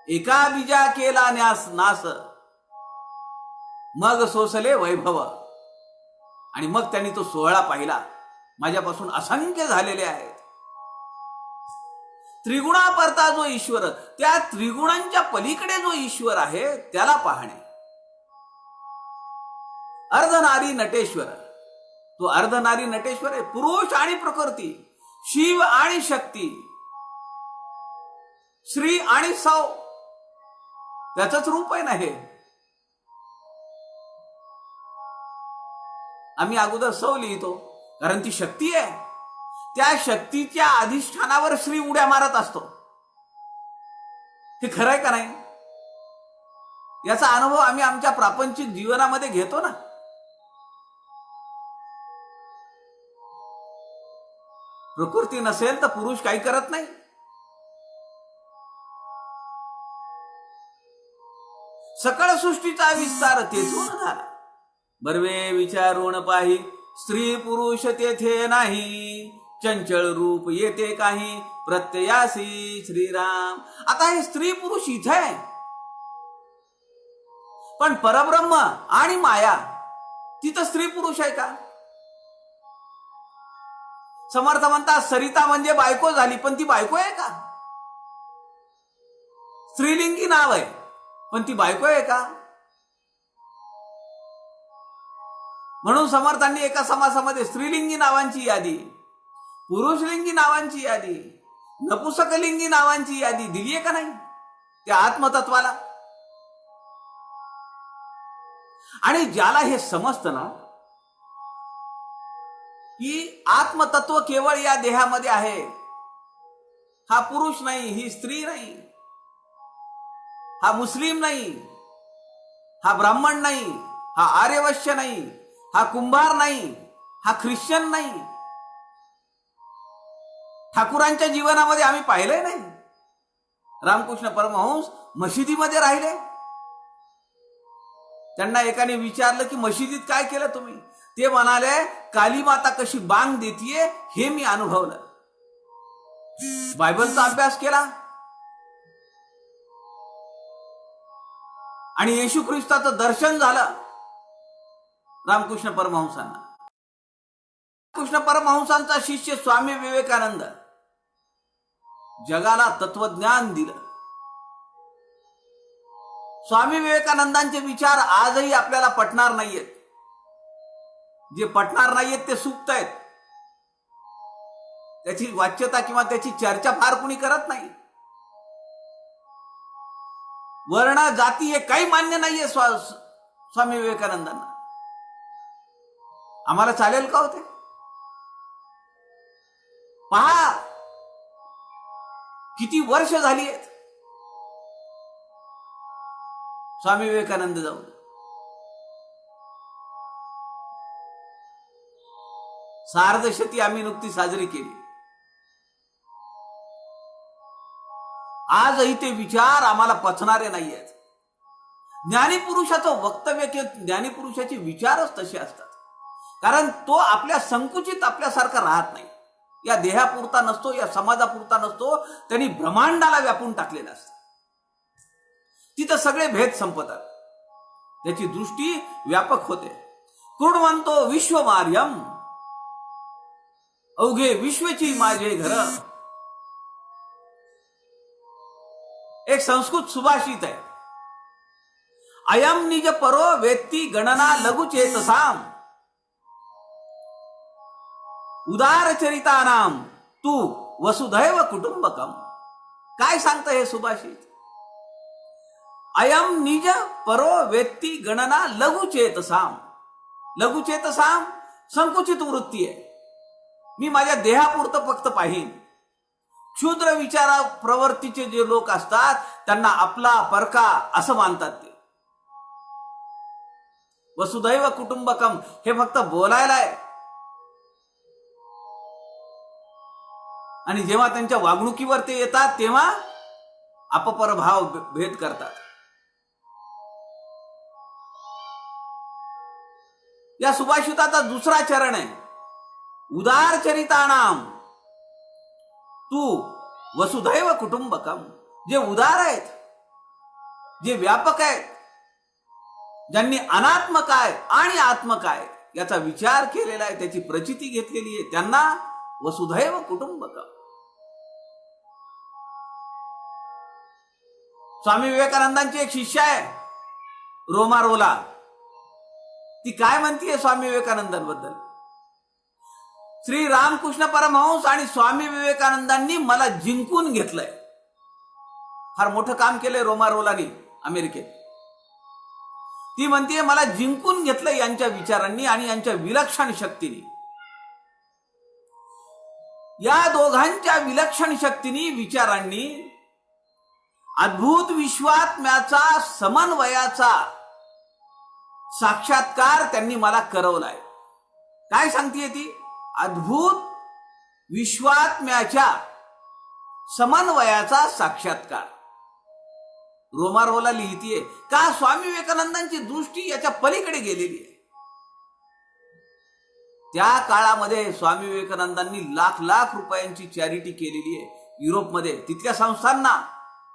एका बीजा केला नाश मग सोसले वैभव. आणि मग त्यांनी तो सोहळा पाहिला. माझ्यापासून असंख्य झालेले आहेत. त्रिगुणापरता जो ईश्वर, त्या त्रिगुणांच्या पलीकडे जो ईश्वर आहे त्याला पाहणे. अर्धनारी नटेश्वर, तो अर्धनारी नटेश्वर आहे. पुरुष आणि प्रकृती, शिव आणि शक्ती, श्री आणि सौ, त्याचंच रूप आहे ना हे. आम्ही अगोदर सौ लिहितो कारण ती शक्ती आहे. त्या शक्तीच्या अधिष्ठानावर श्री उड्या मारत असतो. हे खरंय का नाही? याचा अनुभव आम्ही आमच्या प्रापंचिक जीवनामध्ये घेतो ना. प्रकृती नसेल तर पुरुष काही करत नाही. सकळ सृष्टीचा विस्तार तेथून झाला. बर्वे विचारून पाही, स्त्री पुरुष तेथे नाही. चंचल रूप येते काही, प्रत्ययासी श्रीराम. आता हे स्त्री पुरुष इथे आहे, पण परब्रह्म आणि माया तिथं स्त्री पुरुष आहे का? समर्थ म्हणतात सरिता म्हणजे बायको झाली, पण ती बायको आहे का? स्त्रीलिंगी नाव आहे, पण ती बायको आहे का? म्हणून समर्थांनी एका समासामध्ये स्त्रीलिंगी नावांची यादी, पुरुषलिंगी नावांची यादी, नपुसकलिंगी नावांची यादी दिली आहे का नाही त्या आत्मतत्वाला? आणि ज्याला हे समजतं ना की आत्मतत्व केवळ या देहामध्ये आहे, हा पुरुष नाही, ही स्त्री नाही, हा मुस्लिम नाही, हा ब्राह्मण नाही, हा आर्यवैश्य नाही, हा कुंभार नाही, हा ख्रिश्चन नाही. ठाकूरांच्या जीवनामध्ये आम्ही पाहिलंय नाही. रामकृष्ण परमहंस मशिदीमध्ये राहिले. त्यांना एकाने विचारलं की मशिदीत काय केलं तुम्ही? ते म्हणाले काली माता कशी बांग देतीये हे मी अनुभवलं. बायबलचा अभ्यास केला आणि येशू ख्रिस्ताचं दर्शन झालं रामकृष्ण परमहंसांना. कृष्ण परमहंसांचा शिष्य स्वामी विवेकानंद जगाला तत्वज्ञान दिलं. स्वामी विवेकानंदांचे विचार आजही आपल्याला पटणार नाहीयेत. जे पटणार नाहीयेत ते सुप्त आहेत. त्याची वाच्यता किंवा त्याची चर्चा फार कुणी करत नाही. वर्ण जाती हे काही मान्य नाहीये स्वामी विवेकानंदांना. आम्हाला चालेल का होते? पहा किती वर्ष झाली आहेत स्वामी विवेकानंद जाऊन. सार्धशती आम्ही नुकती साजरी केली. आजही ते विचार आम्हाला पचणारे नाही आहेत. ज्ञानीपुरुषाचं वक्तव्य किंवा ज्ञानीपुरुषाचे विचारच तसे असतात. कारण तो आपल्या संकुचित आपल्यासारखा राहत नाही. या देहापुरता नसतो, या समाजापुरता नसतो. त्यांनी ब्रह्मांडाला व्यापून टाकलेला असतं. तिथं सगळे भेद संपतात. त्याची दृष्टी व्यापक होते. कृण्वन्तो विश्वमार्यम, अवघे विश्वची माझे घर. एक संस्कृत सुभाषित आहे, अयम निज परो वेत्ती गणना लघुचेतसाम, उदार चरितानाम तू वसुधैव कुटुंबकम. काय सांगतं हे सुभाषित? अयम निज परो वेत्ती गणना लघुचेतसाम. लघुचेतसाम संकुचित वृत्ती आहे. मी माझ्या देहापुरतं फक्त पाहीन. क्षुद्र विचारा प्रवृत्तीचे जे लोक असतात त्यांना आपला परका असं मानतात ते. वसुधैव कुटुंबकम हे फक्त बोलायला आहे. आणि जेव्हा त्यांच्या वागणुकीवर ते येतात तेव्हा अपपरभाव भेद करतात. या सुभाषिताचा दुसरा चरण आहे, उदार चरितानाम तू वसुधैव कुटुंबकम. जे उदार आहेत, जे व्यापक आहेत, ज्यांनी अनात्म काय आणि आत्म काय याचा विचार केलेला आहे, त्याची प्रचिती घेतलेली आहे, त्यांना वसुधैव कुटुंबकम. स्वामी विवेकानंदांची एक शिष्य आहे रोमारोला. ती काय म्हणतीये स्वामी विवेकानंदांबद्दल? श्री रामकृष्ण परमहंस आणि स्वामी विवेकानंदांनी मला जिंकून घेतलंय. फार मोठं काम केलंय रोमारोलानी अमेरिकेत. ती म्हणतीये मला जिंकून घेतलंय यांच्या विचारांनी आणि यांच्या विलक्षण शक्तीने. या दोघांच्या विलक्षण शक्तीने, विचारांनी अद्भुत विश्वात्म्याचा, समन्वयाचा साक्षात्कार त्यांनी मला करवलाय. काय सांगतेय ती? अद्भुत विश्वात्म्याच्या समन्वयाचा साक्षात्कार. रोमारोला लिहितीये का स्वामी विवेकानंदांची दृष्टी याच्या पलीकडे गेलेली आहे. त्या काळामध्ये स्वामी विवेकानंदांनी लाख लाख रुपयांची चॅरिटी केलेली आहे युरोपमध्ये. तिथल्या संस्थांना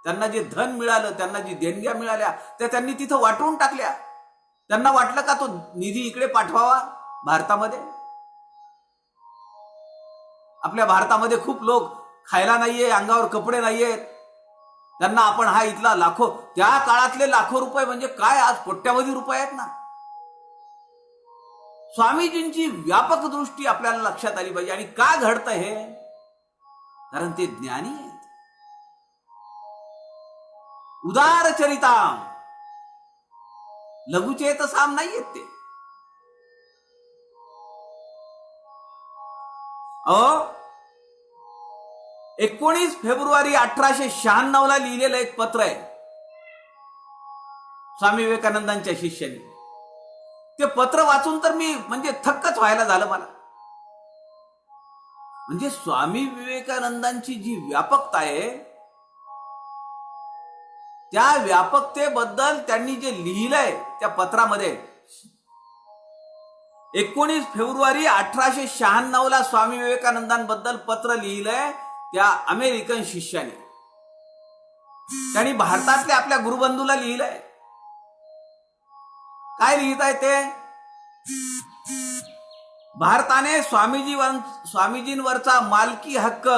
त्यांना जे धन मिळालं, त्यांना जी देणग्या मिळाल्या, त्या त्यांनी तिथं वाटून टाकल्या. त्यांना वाटलं का तो निधी इकडे पाठवावा भारतामध्ये. आपल्या भारतामध्ये खूप लोक खायला नाहीये, अंगावर कपडे नाहीयेत, त्यांना आपण हा इथला लाखो, त्या काळातले लाखो रुपये म्हणजे काय, आज कोट्यावधी रुपये आहेत ना. स्वामीजींची व्यापक दृष्टी आपल्याला लक्षात आली पाहिजे. आणि का घडतं हे? कारण ते ज्ञानी आहेत. उदार चरिताम, लघुचेतसाम नाही आहेत ते. 19 फेब्रुवारी 1896 ला लिहिलेलं एक पत्र आहे स्वामी विवेकानंदांच्या शिष्याने. ते पत्र वाचून तर मी म्हणजे थक्कच व्हायला झालं मला. म्हणजे स्वामी विवेकानंदांची जी व्यापकता आहे, त्या व्यापकतेबद्दल त्यांनी जे लिहिलंय त्या पत्रामध्ये, 19 फेब्रुवारी 1896 ला स्वामी विवेकानंदांबद्दल पत्र लिहिलंय त्या अमेरिकन शिष्याने. त्यांनी भारतातल्या आपल्या गुरुबंधूला लिहिलंय. काय लिहित आहे ते? भारताने स्वामीजींवरचा मालकी हक्क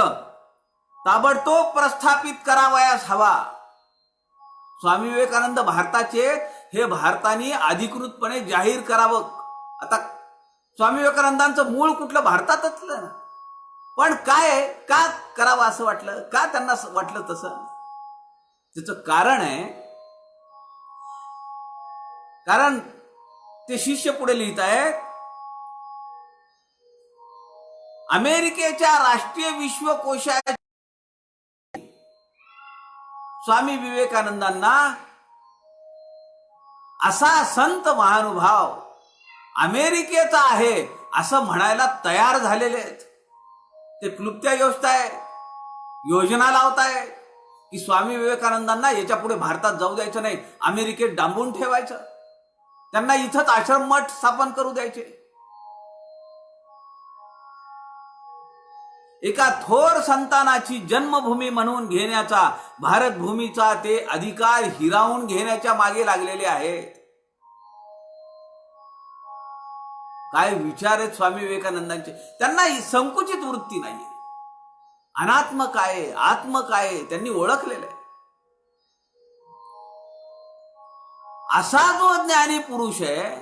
ताबडतोब प्रस्थापित करावयास हवा. स्वामी विवेकानंद भारताचे, हे भारताने अधिकृतपणे जाहीर करावं. आता स्वामी विवेकानंदांचं मूळ कुठलं? भारतातच. पण काय, का करावं असं वाटलं? का त्यांना वाटलं तसं? त्याचं कारण आहे, कारण ते शिष्य पुढे लिहित आहेत, अमेरिकेच्या राष्ट्रीय विश्वकोशाच्या स्वामी विवेकानंदांना असा संत महानुभाव अमेरिकेचा आहे असं म्हणायला तयार झालेले आहेत. ते क्लुप्त्या योजना लावताय की स्वामी विवेकानंदांना याच्या पुढे भारतात जाऊ द्यायचं नाही, अमेरिकेत डांबून ठेवायचं, त्यांना इथंच आश्रम मठ स्थापन करू द्यायचे. एका थोर संतानाची जन्मभूमी म्हणून घेण्याचा, भारत भूमीचा ते अधिकार हिरावून घेण्याच्या मागे लागलेले आहेत. काय विचार आहेत स्वामी विवेकानंदांचे! त्यांना संकुचित वृत्ती नाहीये. अनात्म काय, आत्म काय त्यांनी ओळखलेलं आहे. असा जो ज्ञानी पुरुष आहे,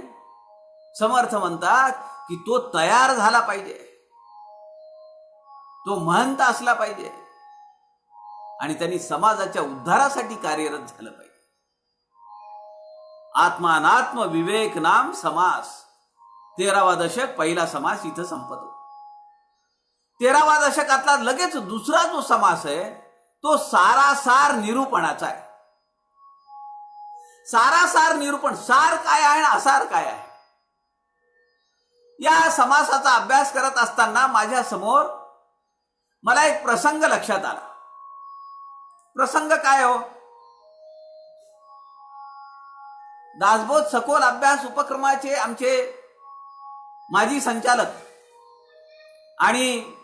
समर्थ म्हणतात की तो तयार झाला पाहिजे, तो महंत असला पाहिजे आणि त्यांनी समाजाच्या उद्धारासाठी कार्यरत झालं पाहिजे. आत्मानात्म विवेक नाम समास, 13वा दशक, पहिला समास इथं संपतो. 13वा दशकातला लगेच दुसरा जो समास आहे तो सारासार निरूपणाचा आहे. सारासार निरूपण, सार काय आहे आणि असार काय आहे, या समासाचा अभ्यास करत असताना माझ्या समोर मला एक प्रसंग लक्षात आला. प्रसंग काय हो? दासबोध सखोल अभ्यास उपक्रमाचे आमचे माजी संचालक आणि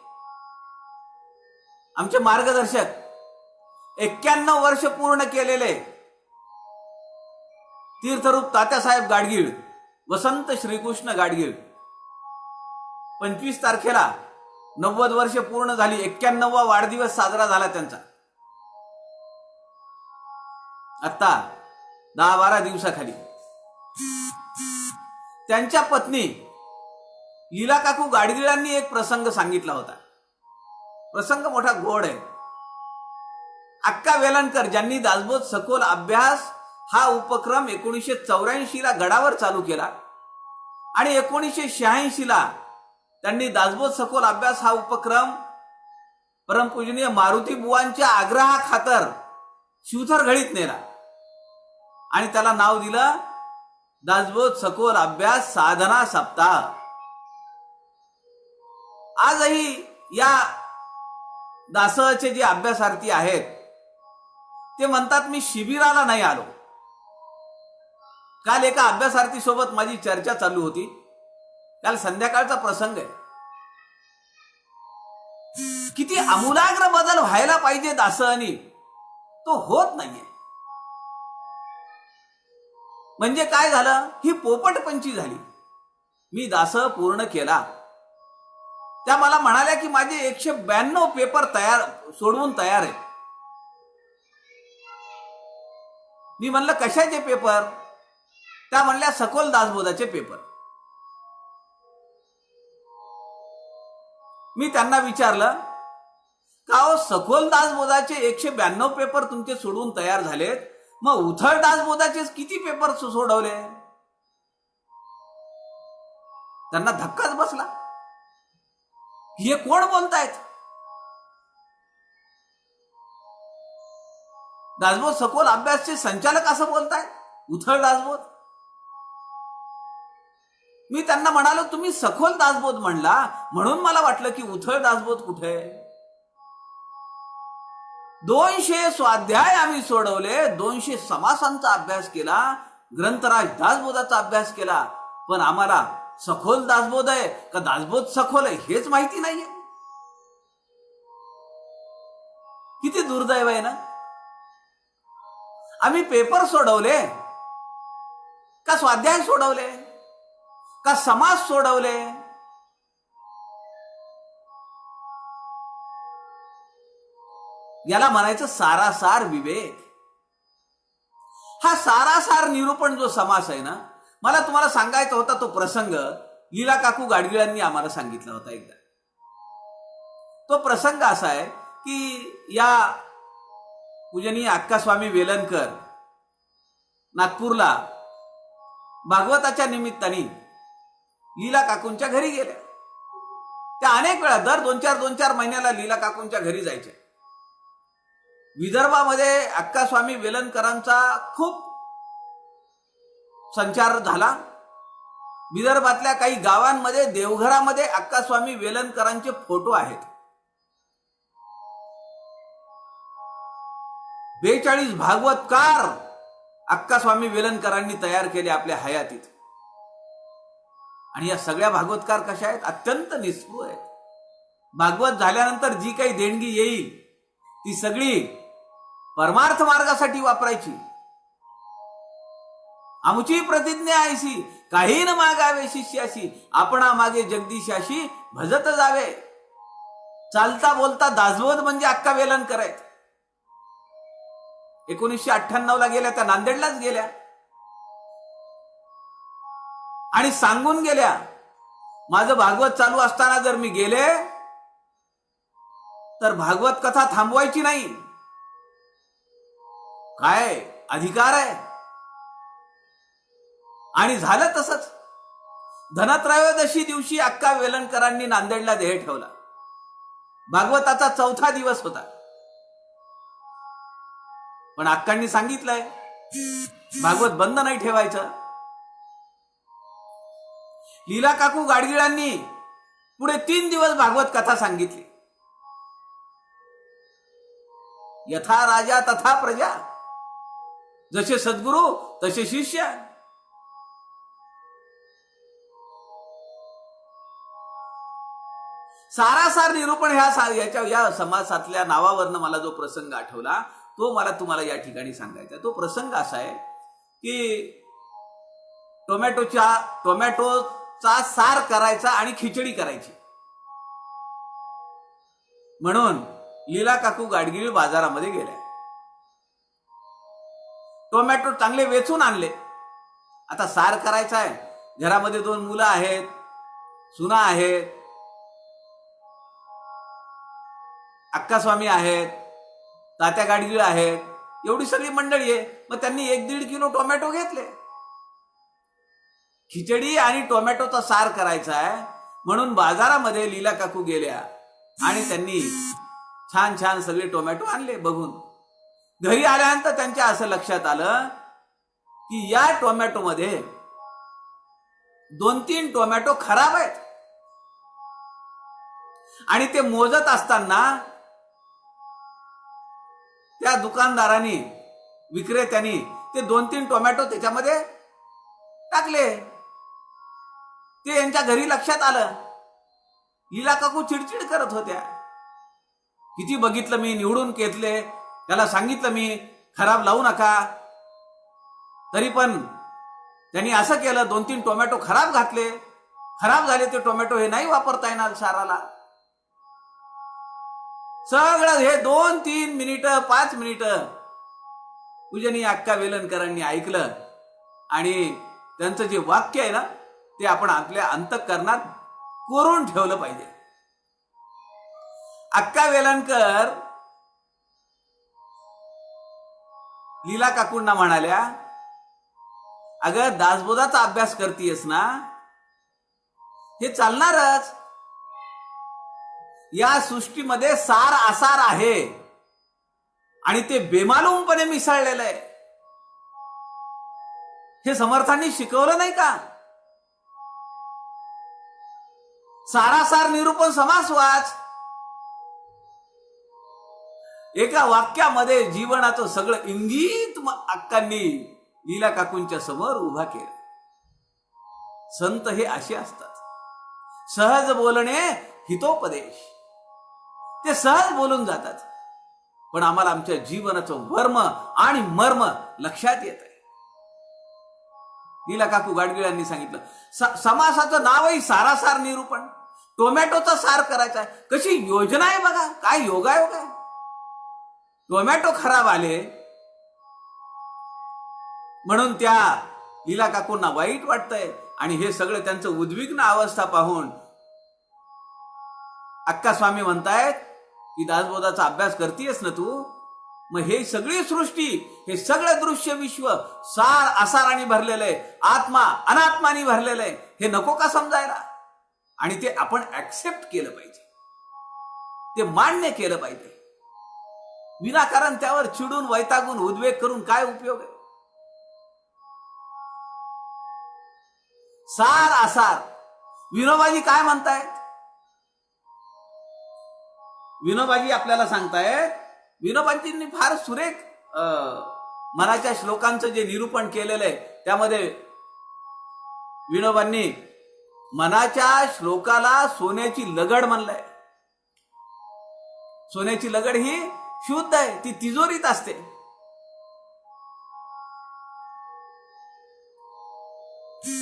आमचे मार्गदर्शक, 91 वर्ष पूर्ण केलेले तीर्थरूप तात्यासाहेब गाडगीळ, वसंत श्रीकृष्ण गाडगीळ, 25 तारखेला 90 वर्ष पूर्ण झाली. 91वा वाढदिवस साजरा झाला त्यांचा. आता 10-12 दिवसाखाली त्यांच्या पत्नी लीला काकू गाडगिळांनी एक प्रसंग सांगितला होता. प्रसंग मोठा गोड आहे. अक्का वेलणकर ज्यांनी दासबोध सखोल अभ्यास हा उपक्रम 1984 ला गडावर चालू केला आणि 1986 ला त्यांनी दासबोध सखोल अभ्यास हा उपक्रम परमपूजनीय मारुती बुवांच्या आग्रहाखातर शिवथर घळीत नेला आणि त्याला नाव दिलं दासबोध सखोल अभ्यास साधना सप्ताह. आजही या दासचे जे अभ्यासार्थी आहेत ते म्हणतात मी शिबिराला नाही आलो. काल एका अभ्यासार्थी सोबत माझी चर्चा चालू होती. काल संध्याकाळचा प्रसंग आहे. किती आमूलाग्र बदल व्हायला पाहिजे दासनी, तो होत नाहीये. म्हणजे काय झालं, ही पोपटपंची झाली. मी दास पूर्ण केला. त्या मला म्हणाल्या की माझे 192 पेपर सोडवून तयार आहे. मी म्हणलं कशाचे पेपर? त्या म्हणल्या सखोल दासबोधाचे पेपर. मी त्यांना विचारलं का हो, सखोल दासबोधाचे 192 पेपर तुमचे सोडवून तयार झालेत, मग उथळ दासबोधाचे किती पेपर सोडवले? त्यांना धक्काच बसला. हे कोण बोलतायत? दासबोध सखोल अभ्यासचे संचालक असं बोलतायत, उथळ दासबोध. मी त्यांना म्हणालो तुम्ही सखोल दासबोध म्हणला म्हणून मला वाटलं की उथळ दासबोध कुठे. 200 स्वाध्याय आम्ही सोडवले, 200 समासांचा अभ्यास केला, ग्रंथराज दासबोधाचा अभ्यास केला, पण आम्हाला सखोल दासबोध आहे का दासबोध सखोल आहे हेच माहिती नाहीये. किती दुर्दैव आहे ना. आम्ही पेपर सोडवले का स्वाध्याय सोडवले का समास सोडवले? याला म्हणायचं सारासार विवेक. हा सारासार निरूपण जो समास आहे ना, मला तुम्हाला सांगायचा होता तो प्रसंग लीला काकू गाडगिळांनी आम्हाला सांगितला होता एकदा. तो प्रसंग असा आहे की या पूजनीय अक्का स्वामी वेलणकर नागपूरला भागवताच्या निमित्ताने लीला काकूंच्या घरी गेल्या. त्या अनेक वेळा दर 2-4 महिन्याला लीला काकूंच्या घरी जायच्या. विदर्भामध्ये अक्का स्वामी वेलणकरांचा खूप संचार झाला. विदर्भातल्या काही गावांमध्ये देवघरामध्ये अक्का स्वामी वेलणकरांचे फोटो आहेत. 42 भागवतकार अक्का स्वामी वेलणकरांनी तयार केले आपल्या हयातीत. आणि या सगळ्या भागवतकार कशा आहेत? अत्यंत निस्पृह आहेत. भागवत झाल्यानंतर जी काही देणगी येईल ती सगळी परमार्थ मार्गासाठी वापरायची. आमची प्रतिज्ञा ऐसी काही न मागावे शिष्याशी, आपणा मागे जगदीशाशी भजत जावे. चालता बोलता दासबोध म्हणजे अक्का वेलणकर आहेत. 1998 ला गेल्या, त्या नांदेडलाच गेल्या आणि सांगून गेल्या माझं भागवत चालू असताना जर मी गेले तर भागवत कथा थांबवायची नाही. काय अधिकार आहे? आणि झालं तसंच. धनत्रयोदशी दिवशी अक्का वेलणकरांनी नांदेडला देह ठेवला. भागवताचा 4था दिवस होता. पण अक्कांनी सांगितलंय भागवत बंद नाही ठेवायचं. लीला काकू गाडगिळांनी पुढे 3 दिवस भागवत कथा सांगितली. यथा राजा तथा प्रजा, जसे सद्गुरू तसे शिष्य. सारासार निरूपण या समासातल्या नावावरनं मला जो प्रसंग आठवला तो मला तुम्हाला या ठिकाणी सांगायचा. तो प्रसंग असा आहे की टोमॅटोचा सार करायचा आणि खिचडी करायची. म्हणून लीला काकू गाडगिळ बाजारामध्ये गेल्या. टोमॅटो चांगले वेचून आणले. आता सार करायचा आहे. घरामध्ये 2 मुलं आहेत, सुना आहेत, अक्कास्वामी आहेत, तात्या गाडगिळ आहेत, एवढी सगळी मंडळी आहे. मग त्यांनी 1-1.5 किलो टोमॅटो घेतले. खिचडी आणि टोमॅटोचा सार करायचा आहे म्हणून बाजारामध्ये लीला काकू गेल्या आणि त्यांनी छान छान सगळे टोमॅटो आणले. बघून घरी आल्यानंतर त्यांच्या असं लक्षात आलं की या टोमॅटोमध्ये 2-3 टोमॅटो खराब आहेत. आणि ते मोजत असताना त्या दुकानदारांनी, विक्रेत्यांनी ते 2-3 टोमॅटो त्याच्यामध्ये टाकले. ते यांच्या घरी लक्षात आलं. लीला काकू चिडचिड करत होत्या. किती बघितलं मी, निवडून घेतले, त्याला सांगितलं मी खराब लावू नका, तरी पण त्यांनी असं केलं. 2-3 टोमॅटो खराब घातले. खराब झाले ते टोमॅटो, हे नाही वापरता येणार साराला. सगळं हे 2-3 मिनिटं 5 मिनिटं पूजनीय अक्का वेलणकरांनी ऐकलं आणि त्यांचं जे वाक्य आहे ना ते आपण आपल्या अंतःकरणात कोरून ठेवलं पाहिजे. अक्का वेलणकर लीला काकूंना म्हणाल्या, अगं दासबोधाचा अभ्यास करतीयस ना, हे चालणारच. या सृष्टीमध्ये सार आसार आहे आणि ते बेमालूमपणे मिसळलेलं आहे. हे समर्थांनी शिकवलं नाही का? सारासार निरूपण समास वाच. एका वाक्यामध्ये जीवनाचं सगळं इंगित अक्कांनी लीला काकूंच्या समोर उभा केलं. संत हे असे असतात. सहज बोलणे हितोपदेश. ते सहज बोलून जातात, पण आम्हाला आमच्या जीवनाचं वर्म आणि मर्म लक्षात येत आहे. लीला काकू गाडगिळांनी सांगितलं, समासाचं नावही सारासार निरूपण. टोमॅटोचा सार करायचा आहे. कशी योजना आहे बघा, काय योगायोग आहे. टोमॅटो खराब आले म्हणून त्या लीला काकूंना वाईट वाटतंय आणि हे सगळं त्यांचं उद्विग्न अवस्था पाहून अक्कास्वामी म्हणतायत की दासबोधाचा अभ्यास करतीयस ना तू, मग हे सगळी सृष्टी, हे सगळं दृश्य विश्व सार आसाराने भरलेलं आहे, आत्मा अनात्मानी भरलेलं आहे. हे नको का समजायला? आणि ते आपण ऍक्सेप्ट केलं पाहिजे, ते मान्य केलं पाहिजे. विनाकारण त्यावर चिडून वैतागून उद्वेग करून काय उपयोग आहे? सार आसार. विनोबाजी काय म्हणतायत? विनोबाजी आपल्याला सांगतायत, विनोबाजींनी फार सुरेख मनाच्या श्लोकांचं जे निरूपण केलेलं आहे त्यामध्ये विनोबांनी मनाच्या श्लोकाला सोन्याची लगड म्हणलंय. सोन्याची लगड ही शुद्ध आहे, ती तिजोरीत असते.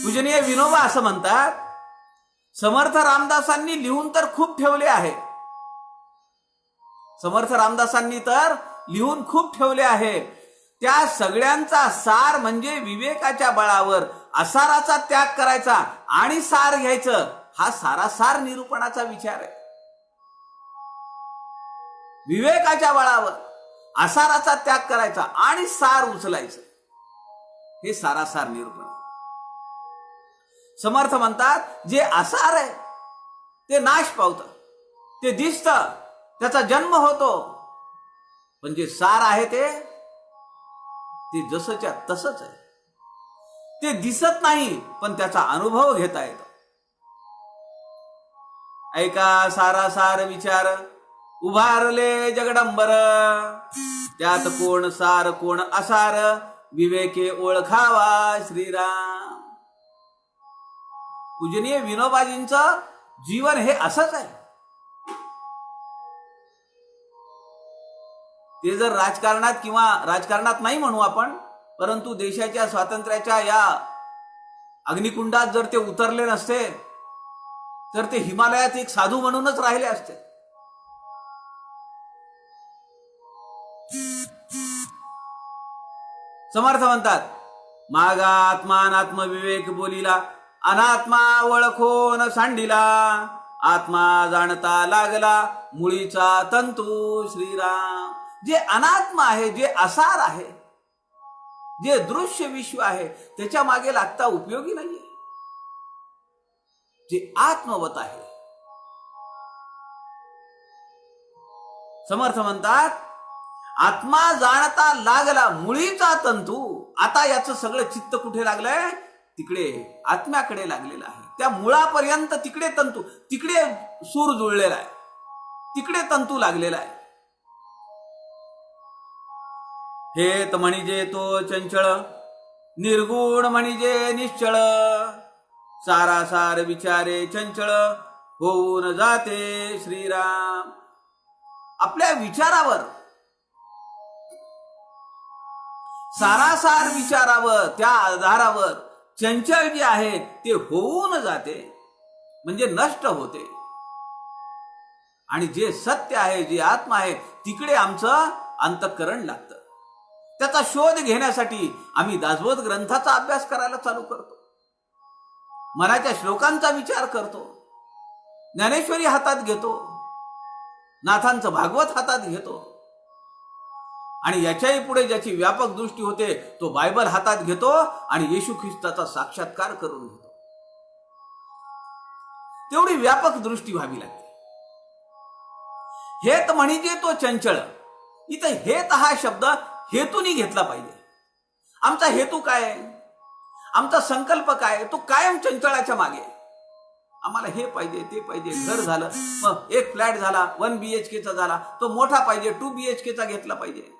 पूजनीय विनोबा असं म्हणतात, समर्थ रामदासांनी लिहून तर खूप ठेवले आहे. समर्थ रामदासांनी तर लिहून खूप ठेवले आहे. त्या सगळ्यांचा सार म्हणजे विवेकाच्या बळावर असाराचा त्याग करायचा आणि सार घ्यायचं, हा सारासार निरूपणाचा विचार आहे. विवेकाच्या बळावर असाराचा त्याग करायचा आणि सार उचलायचं, हे सारासार निरूपण. समर्थ म्हणतात, जे आसार आहे ते नाश पावतं, ते दिसतं, त्याचा जन्म होतो, पण जे सार आहे ते जसंच्या तसंच आहे. ते दिसत नाही पण त्याचा अनुभव घेता येतो. ऐका सारासार विचार, उभारले जगडंबर, त्यात कोण सार कोण असार, विवेके ओळखावा श्रीराम. पूजनीय विनोबाजींचं जीवन हे असंच आहे. ते जर राजकारणात किंवा राजकारणात नाही म्हणू आपण, परंतु देशाच्या स्वातंत्र्याच्या या अग्निकुंडात जर ते उतरले नसते तर ते हिमालयात एक साधू म्हणूनच राहिले असते. समर्थ म्हणतात, मागा आत्मानात्मविवेक बोलिला, अनात्मा ओळखोन सांडिला, आत्मा जाणता लागला मुळीचा तंतू श्रीराम. जे अनात्मा आहे, जे असार आहे, जे दृश्य विश्व आहे, त्याच्या मागे लागता उपयोगी नाहीये. जे आत्मवत आहे. समर्थ म्हणतात, आत्मा जाणता लागला मुळीचा तंतू. आता याचं सगळं चित्त कुठे लागलंय? तिकडे आत्म्याकडे लागलेलं आहे. त्या मुळापर्यंत तिकडे तंतू, तिकडे सूर जुळलेला आहे, तिकडे तंतू लागलेला आहे. हेत म्हणजे तो चंचळ, निर्गुण म्हणजे निश्चळ, सारासार विचारे चंचळ, होऊन जाते श्रीराम. आपल्या विचारावर, सारासार विचारावर, त्या आधारावर चंचल जे आहे ते होऊन जाते, म्हणजे नष्ट होते. आणि जे सत्य आहे, जे आत्मा आहे, तिकडे आमचं अंतःकरण लागतं. त्याचा शोध घेण्यासाठी आम्ही दासबोध ग्रंथाचा अभ्यास करायला चालू करतो, मनाच्या श्लोकांचा विचार करतो, ज्ञानेश्वरी हातात घेतो, नाथांचं भागवत हातात घेतो, आणि याच्याही पुढे ज्याची व्यापक दृष्टी होते तो बायबल हातात घेतो आणि येशू ख्रिस्ताचा साक्षात्कार करून घेतो. तेवढी व्यापक दृष्टी व्हावी लागते. हेत म्हणजे तो चंचळ. इथं हेत हा शब्द हेतूनी घेतला पाहिजे. आमचा हेतू काय आहे? आमचा संकल्प काय आहे? तो कायम चंचळाच्या मागे. आम्हाला हे पाहिजे, ते पाहिजे. घर झालं, मग एक फ्लॅट झाला, 1 BHK झाला, तो मोठा पाहिजे, 2 BHK घेतला पाहिजे.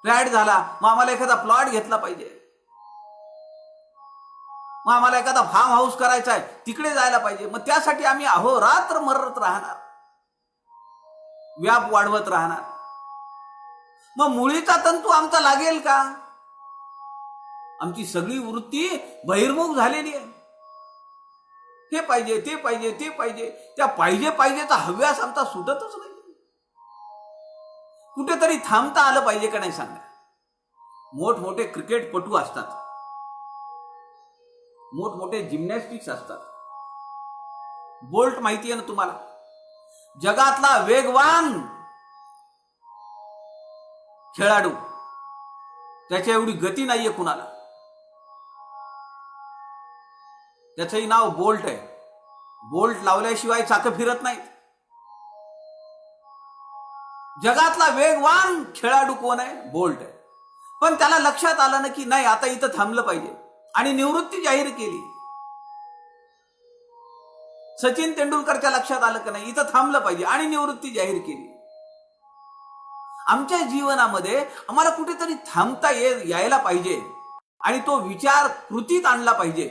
फ्लॅट झाला, मग आम्हाला एखादा प्लॉट घेतला पाहिजे. मग आम्हाला एखादा फार्म हाऊस करायचा आहे, तिकडे जायला पाहिजे. मग त्यासाठी आम्ही अहोरात्र मरत राहणार, व्याप वाढवत राहणार. मग मुळीचा तंतू आमचा लागेल का? आमची सगळी वृत्ती बहिर्मुख झालेली आहे. हे पाहिजे, ते पाहिजे, ते पाहिजे. त्या पाहिजे पाहिजेचा हव्यास आमचा सुटतच नाही. कुठेतरी थांबता आलं पाहिजे का नाही सांगा. मोठमोठे क्रिकेटपटू असतात, मोठमोठे जिम्नॅस्टिक्स असतात. बोल्ट माहिती आहे ना तुम्हाला? जगातला वेगवान खेळाडू, त्याच्या एवढी गती नाहीये कुणाला. त्याचंही नाव बोल्ट आहे. बोल्ट लावल्याशिवाय चाकं फिरत नाहीत. जगातला वेगवान खेळाडू कोण आहे? बोल्ट आहे. पण त्याला लक्षात आलं ना की नाही, आता इथं थांबलं पाहिजे, आणि निवृत्ती जाहीर केली. सचिन तेंडुलकरच्या लक्षात आलं का नाही, इथं थांबलं पाहिजे, आणि निवृत्ती जाहीर केली. आमच्या जीवनामध्ये आम्हाला कुठेतरी थांबता यायला पाहिजे, आणि तो विचार कृतीत आणला पाहिजे.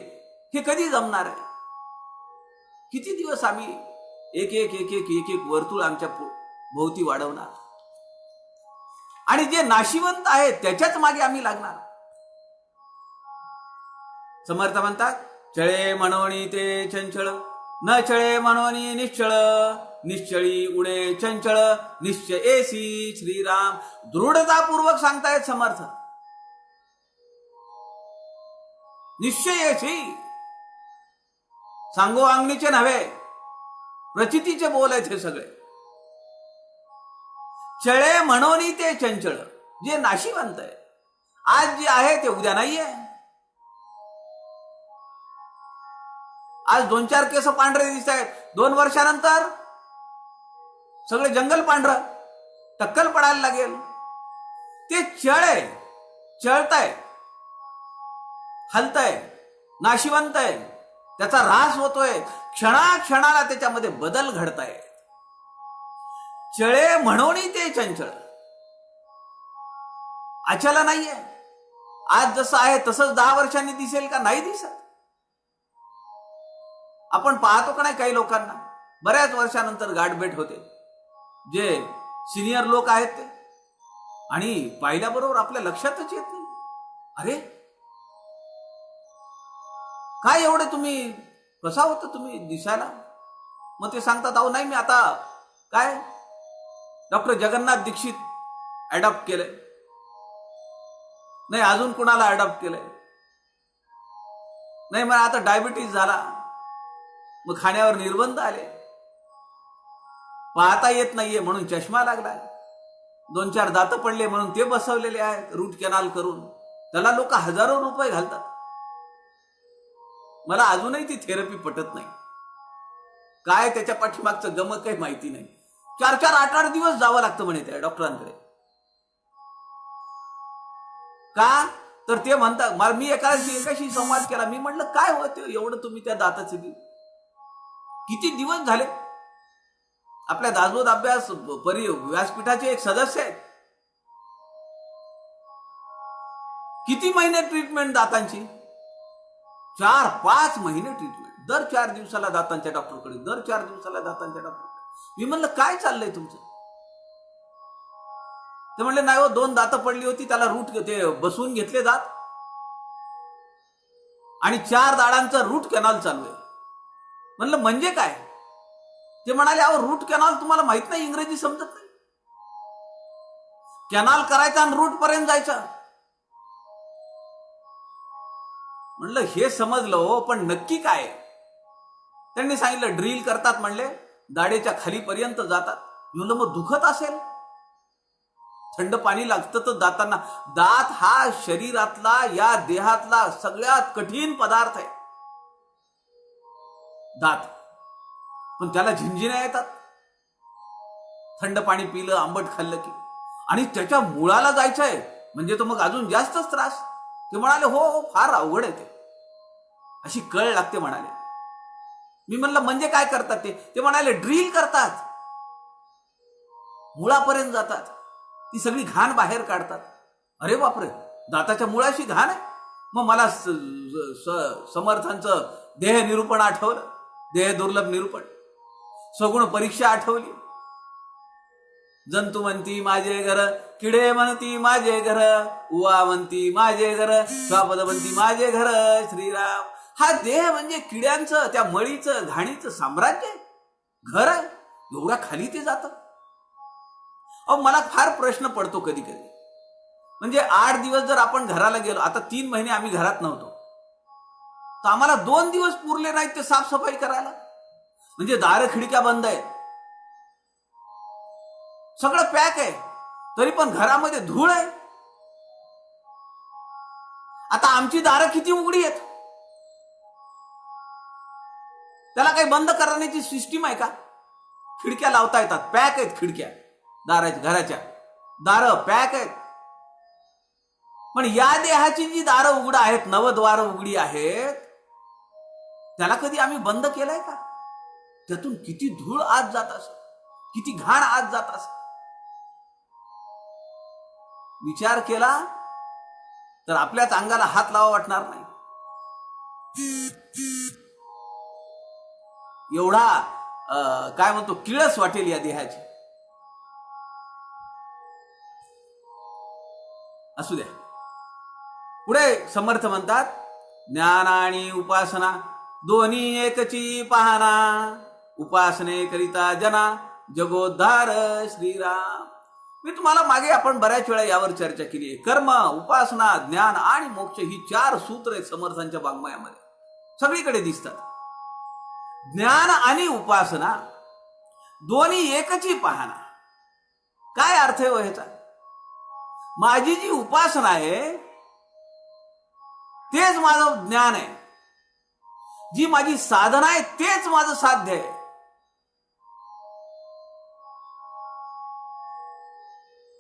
हे कधी जमणार आहे? किती दिवस आम्ही एक एक एक एक एक एक वर्तुळ आमच्या भोवती वाढवणार, आणि जे नाशिवंत आहे त्याच्याच मागे आम्ही लागणार. समर्थ म्हणतात, चळे म्हणोनी ते चंचळ, न चळे म्हणोनी निश्चळ, निश्चळी उडे चंचळ, निश्चयेसी श्रीराम. दृढतापूर्वक सांगतायत समर्थ. निश्चयेसी, सांगो अंगणीचे नव्हे, प्रचितीचे बोल आहेत हे सगळे. चळे म्हणोनी ते चंचळ, जे नाशिवंत आहे. आज जे आहे ते उद्या नाहीये. आज 2-4 केस पांढरे दिसत आहेत, 2 वर्षानंतर सगळे जंगल पांढरं, टक्कल पडायला लागेल. ते चळे, चळतंय, हलतंय, नाशिवंत आहे, त्याचा ऱ्हास होतोय, क्षणाक्षणाला त्याच्यामध्ये बदल घडताय. चळे म्हणोनी ते चंचळ, अचल नाहीये. आज जसं आहे तसंच 10 वर्षांनी दिसेल का? नाही दिसत. आपण पाहतो का नाही, काही लोकांना बऱ्याच वर्षानंतर गाठभेट होते, जे सिनियर लोक आहेत ते, आणि पाहिल्याबरोबर आपल्या लक्षातच येत नाही, अरे काय एवढे तुम्ही, कसा होता तुम्ही दिसायला? मग ते सांगतात, अहो नाही मी आता काय डॉक्टर जगन्नाथ दीक्षित अडॉप्ट केलंय, नाही अजून कुणाला अडॉप्ट केलंय, नाही मग आता डायबिटीज झाला, मग खाण्यावर निर्बंध आले, पाहता येत नाहीये म्हणून चष्मा लागलाय, 2-4 दात पडले म्हणून ते बसवलेले आहेत रूट कॅनाल करून, त्याला लोक हजारो रुपये घालतात. मला अजूनही ती थेरपी पटत नाही. काय त्याच्या पाठीमागचं गमक काही माहिती नाही. 4-4, 8-8 दिवस जावं लागतं म्हणे त्या डॉक्टरांकडे. का तर ते म्हणतात, मी एकाशी संवाद केला, मी म्हटलं काय होतं एवढं तुम्ही त्या दाताचे किती दिवस झाले? आपल्या दासबोध अभ्यास व्यासपीठाचे एक सदस्य आहेत, किती महिने ट्रीटमेंट दातांची? 4-5 महिने ट्रीटमेंट, दर 4 दिवसाला दातांच्या डॉक्टरकडे, दर 4 दिवसाला दातांच्या डॉक्टरकडे. मी म्हणलं काय चाललंय तुमचं? ते म्हणले नाही हो, 2 दात पडली होती, त्याला रूट ते बसवून घेतले दात आणि 4 दाडांचं रूट कॅनॉल चालू आहे. म्हणलं म्हणजे काय? ते म्हणाले अहो रूट कॅनॉल तुम्हाला माहित नाही, इंग्रजी समजत नाही, कॅनॉल करायचा आणि रूट पर्यंत जायचा. म्हणलं हे समजलं, पण नक्की काय? त्यांनी सांगितलं ड्रिल करतात म्हणले, दाढेच्या खालीपर्यंत जातात. म्हणलं मग दुखत असेल, थंड पाणी लागतं तर दातांना. दात हा शरीरातला, या देहातला सगळ्यात कठीण पदार्थ आहे दात, पण त्याला झिंझिण्या येतात थंड पाणी पिलं, आंबट खाल्लं की, आणि त्याच्या मुळाला जायचंय म्हणजे तो मग अजून जास्तच त्रास. ते म्हणाले हो फार अवघड आहे ते, अशी कळ लागते म्हणाले. मी म्हणलं म्हणजे काय करतात ते म्हणाले ड्रिल करतात, मुळापर्यंत जातात, ती सगळी घाण बाहेर काढतात. अरे बापरे, दाताच्या मुळाशी घाण आहे? मग मला समर्थांचं देह निरूपण आठवलं, देह दुर्लभ निरूपण, सगुण परीक्षा आठवली. जंतू म्हणती माझे घर, किडे म्हणती माझे घर, उवा म्हणती माझे घर, स्वापद म्हणती माझे घर. श्रीराम, हा देह म्हणजे किड्यांचं, त्या मळीचं, घाणीचं साम्राज्य आहे, घर आहे, एवढ्या खाली ते जातं. अहो मला फार प्रश्न पडतो कधी कधी, म्हणजे 8 दिवस जर आपण घराला गेलो, आता 3 महिने आम्ही घरात नव्हतो, तर आम्हाला 2 दिवस पुरले नाहीत ते साफसफाई करायला. म्हणजे दार खिडक्या बंद आहेत, सगळं पॅक आहे, तरी पण घरामध्ये धूळ आहे. आता आमची दारं किती उघडी आहेत, त्याला काही बंद करण्याची सिस्टीम आहे का? खिडक्या लावता येतात, पॅक आहेत खिडक्या, दाराच्या, घराच्या दारं पॅक आहेत. पण या देहाची जी दारं उघड आहेत, नवद्वारं उघडी आहेत, त्याला कधी आम्ही बंद केलंय का? त्यातून किती धूळ आत जात असेल, किती घाण आत जात असेल. विचार केला तर आपल्याच अंगाला हात लावा वाटणार नाही. एवढा काय म्हणतो किळस वाटेल या देहाची. असू द्या, पुढे समर्थ म्हणतात, ज्ञान आणि उपासना दोन्ही एकची पाहना, उपासने करिता जना जगोद्धार श्रीराम. मी तुम्हाला मागे आपण बऱ्याच वेळा यावर चर्चा केली आहे. कर्म, उपासना, ज्ञान आणि मोक्ष ही 4 सूत्र आहेत समर्थांच्या वाङ्मयामध्ये, सगळीकडे दिसतात. ज्ञान आणि उपासना दोन्ही एकची पाहना. काय अर्थ आहे ह्याचा? माझी जी उपासना आहे तेच माझं ज्ञान आहे, जी माझी साधना आहे तेच माझं साध्य आहे.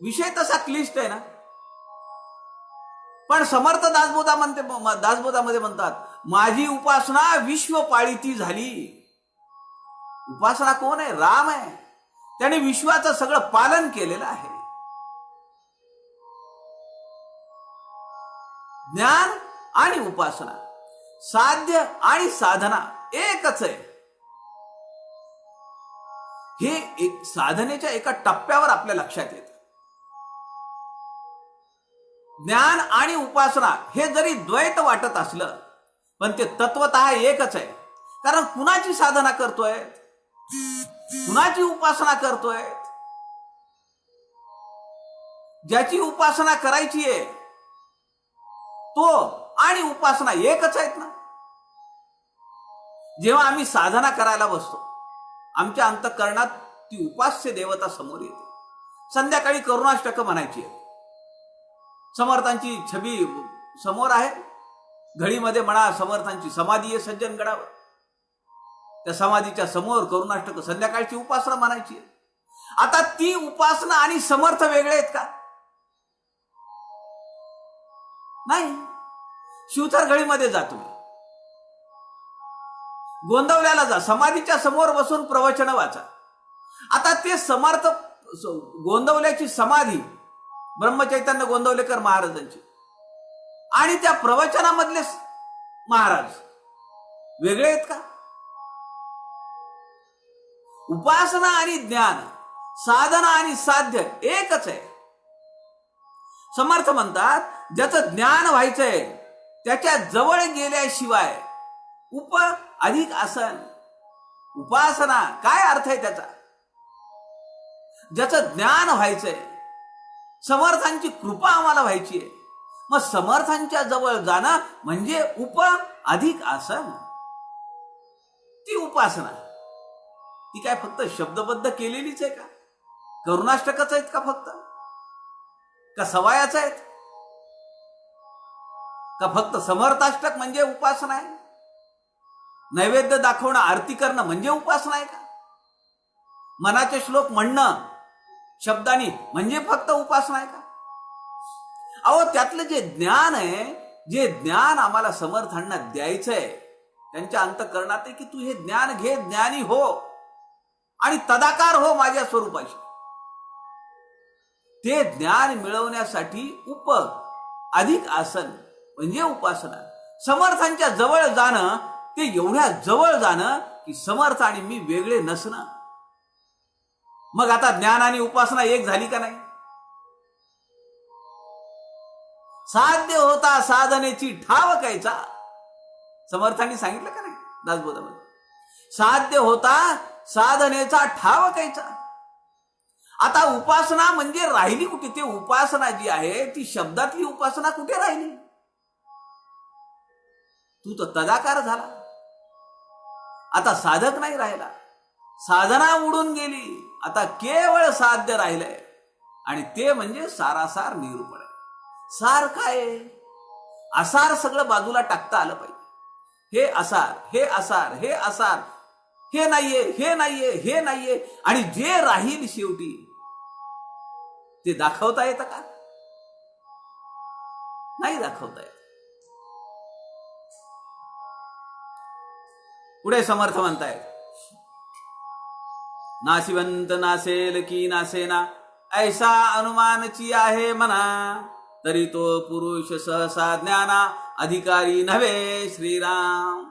विषय तसा क्लिष्ट आहे ना, पण समर्थ दासबोधामध्ये म्हणतात, माझी उपासना विश्व पाळीती झाली. उपासना कोण आहे? राम आहे, त्याने विश्वाचं सगळं पालन केलेलं आहे. ज्ञान आणि उपासना, साध्य आणि साधना एकच आहे. हे एक साधनेच्या एका टप्प्यावर आपल्या लक्षात येतं. ज्ञान आणि उपासना हे जरी द्वैत वाटत असलं पण ते तत्वतः एकच आहे. कारण कुणाची साधना करतोय, कुणाची उपासना करतोय? ज्याची उपासना करायची आहे तो आणि उपासना एकच आहेत ना. जेव्हा आम्ही साधना करायला बसतो, आमच्या अंतःकरणात ती उपास्य देवता समोर येते. संध्याकाळी करुणाष्टक म्हणायची आहे. समर्थांची छबी समोर आहे. घडीमध्ये म्हणा समर्थांची समाधी आहे सज्जनगडावर. त्या समाधीच्या समोर करुणाष्टक संध्याकाळची उपासना म्हणायची आहे. आता ती उपासना आणि समर्थ वेगळे आहेत का? नाही. शिवथर घडीमध्ये जा तुम्ही, गोंदवल्याला जा, समाधीच्या समोर बसून प्रवचन वाचा. आता ते समर्थ गोंदवल्याची समाधी ब्रह्मचैतन्य गोंदवलेकर महाराजांची आणि त्या प्रवचनामधले महाराज वेगळे आहेत का? उपासना आणि ज्ञान, साधना आणि साध्य एकच आहे. समर्थ म्हणतात ज्याचं ज्ञान व्हायचंय त्याच्या जवळ गेल्याशिवाय अधिक आसन उपासना काय अर्थ आहे त्याचा? ज्याचं ज्ञान व्हायचंय, समर्थांची कृपा आम्हाला व्हायची आहे, मग समर्थांच्या जवळ जाणं म्हणजे अधिक आसन. ती उपासना ती काय फक्त शब्दबद्ध केलेलीच आहे का? करुणाष्टकच आहेत का फक्त? का सवायाच आहेत का? फक्त समर्थाष्टक म्हणजे उपासना आहे? नैवेद्य दाखवणं, आरती करणं म्हणजे उपासना आहे का? मनाचे श्लोक म्हणणं शब्दांनी म्हणजे फक्त उपासना आहे का? अहो, त्यातलं जे ज्ञान आहे, जे ज्ञान आम्हाला समर्थांना द्यायचंय, त्यांच्या अंतःकरणात आहे की तू हे ज्ञान घे, ज्ञानी हो आणि तदाकार हो माझ्या स्वरूपाशी. ते ज्ञान मिळवण्यासाठी अधिक आसन म्हणजे उपासना. समर्थांच्या जवळ जाणं, ते एवढ्या जवळ जाणं की समर्थ आणि मी वेगळे नसणं. मग आता ज्ञान आणि उपासना एक झाली का नाही? साध्य होता साधनेची ठाव कैचा, समर्थांनी सांगितलं का नाही दासबोधामध्ये? साध्य होता साधनेचा ठाव कैचा. आता उपासना म्हणजे राहिली कुठे? ते उपासना जी आहे ती शब्दातली उपासना कुठे राहिली? तू तर तदाकार झाला. आता साधक नाही राहिला, साधना उडून गेली. आता केवळ साध्य राहिलंय आणि ते म्हणजे सारासार निरूपण आहे. सार काय? आसार सगळं बाजूला टाकता आलं पाहिजे. हे आसार, हे आसार, हे आसार, हे नाहीये, हे नाहीये, हे नाहीये, आणि जे राहील शेवटी ते दाखवता येतं का? नाही दाखवता येत. पुढे समर्थ म्हणतायत, नाशिवंत नासेल की नासेना, ऐसा अनुमानची आहे मना, तरी तो पुरुष सहसा ज्ञाना, अधिकारी नव्हे श्रीराम.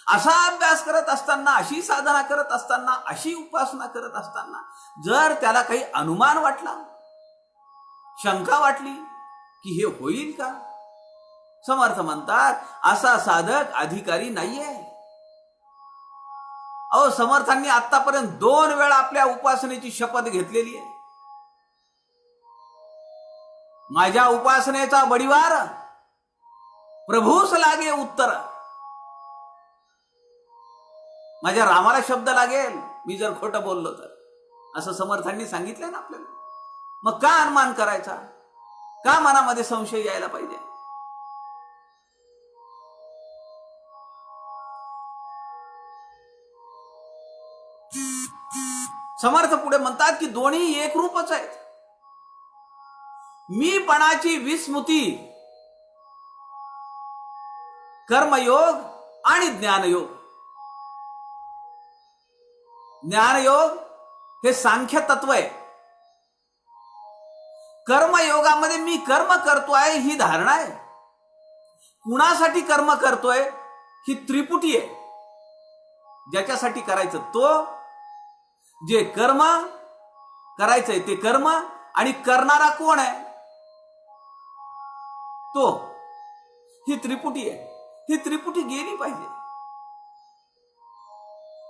असा अभ्यास करत असताना, अशी साधना करत असताना, अशी उपासना करत असताना जर त्याला काही अनुमान वाटला, शंका वाटली की हे होईल का, समर्थ म्हणतात असा साधक अधिकारी नाहीये. अहो, समर्थांनी आतापर्यंत 2 वेळा आपल्या उपासनेची शपथ घेतलेली आहे. माझ्या उपासनेचा बडिवार प्रभूस लागे उत्तर. माझ्या रामाला शब्द लागेल मी जर खोटं बोललो तर, असं समर्थांनी सांगितलंय ना आपल्याला. मग का अनुमान करायचा? का मनामध्ये संशय यायला पाहिजे? समर्थ पुढे म्हणतात की दोन्ही एकरूपच आहेत. मीपणाची विस्मृती, कर्मयोग आणि ज्ञानयोग. ज्ञानयोग हे सांख्य तत्व आहे. कर्मयोगामध्ये मी कर्म करतोय ही धारणा आहे. कुणासाठी कर्म करतोय ही त्रिपुटी आहे. ज्याच्यासाठी करायचं तो, जे कर्म करायचंय ते कर्म, आणि करणारा कोण आहे तो, ही त्रिपुटी आहे. ही त्रिपुटी गेली पाहिजे.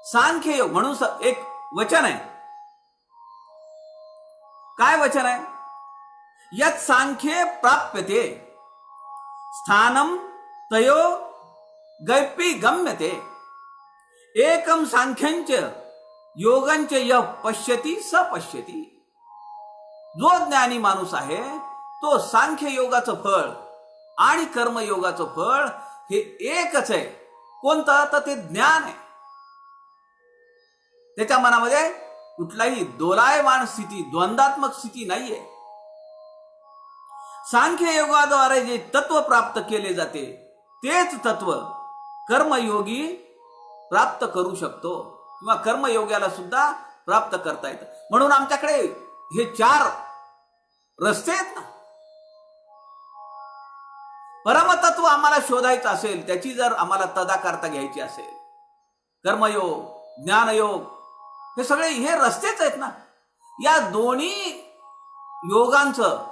सांख्य योग म्हणून एक वचन आहे. काय वचन आहे? यत् सांख्ये प्राप्यते स्थानम तयो गैपी गम्यते एकम सांख्यंच योगंच यः पश्यति स पश्यति. जो ज्ञानी माणूस आहे तो सांख्य योगाचं फळ आणि कर्मयोगाचं फळ हे एकच आहे. कोणतं? तर ते ज्ञान आहे. त्याच्या मनामध्ये कुठलाही दोलायमान स्थिती, द्वंद्वात्मक स्थिती नाहीये. सांख्य योगाद्वारे जे तत्व प्राप्त केले जाते तेच तत्व कर्मयोगी प्राप्त करू शकतो किंवा कर्मयोग्याला सुद्धा प्राप्त करता येतं. म्हणून आमच्याकडे हे 4 रस्ते आहेत ना. परमतत्व आम्हाला शोधायचं असेल, त्याची जर आम्हाला तदाकारता घ्यायची असेल, कर्मयोग, ज्ञानयोग, हे सगळे हे रस्तेच आहेत ना. या दोन्ही योगांचं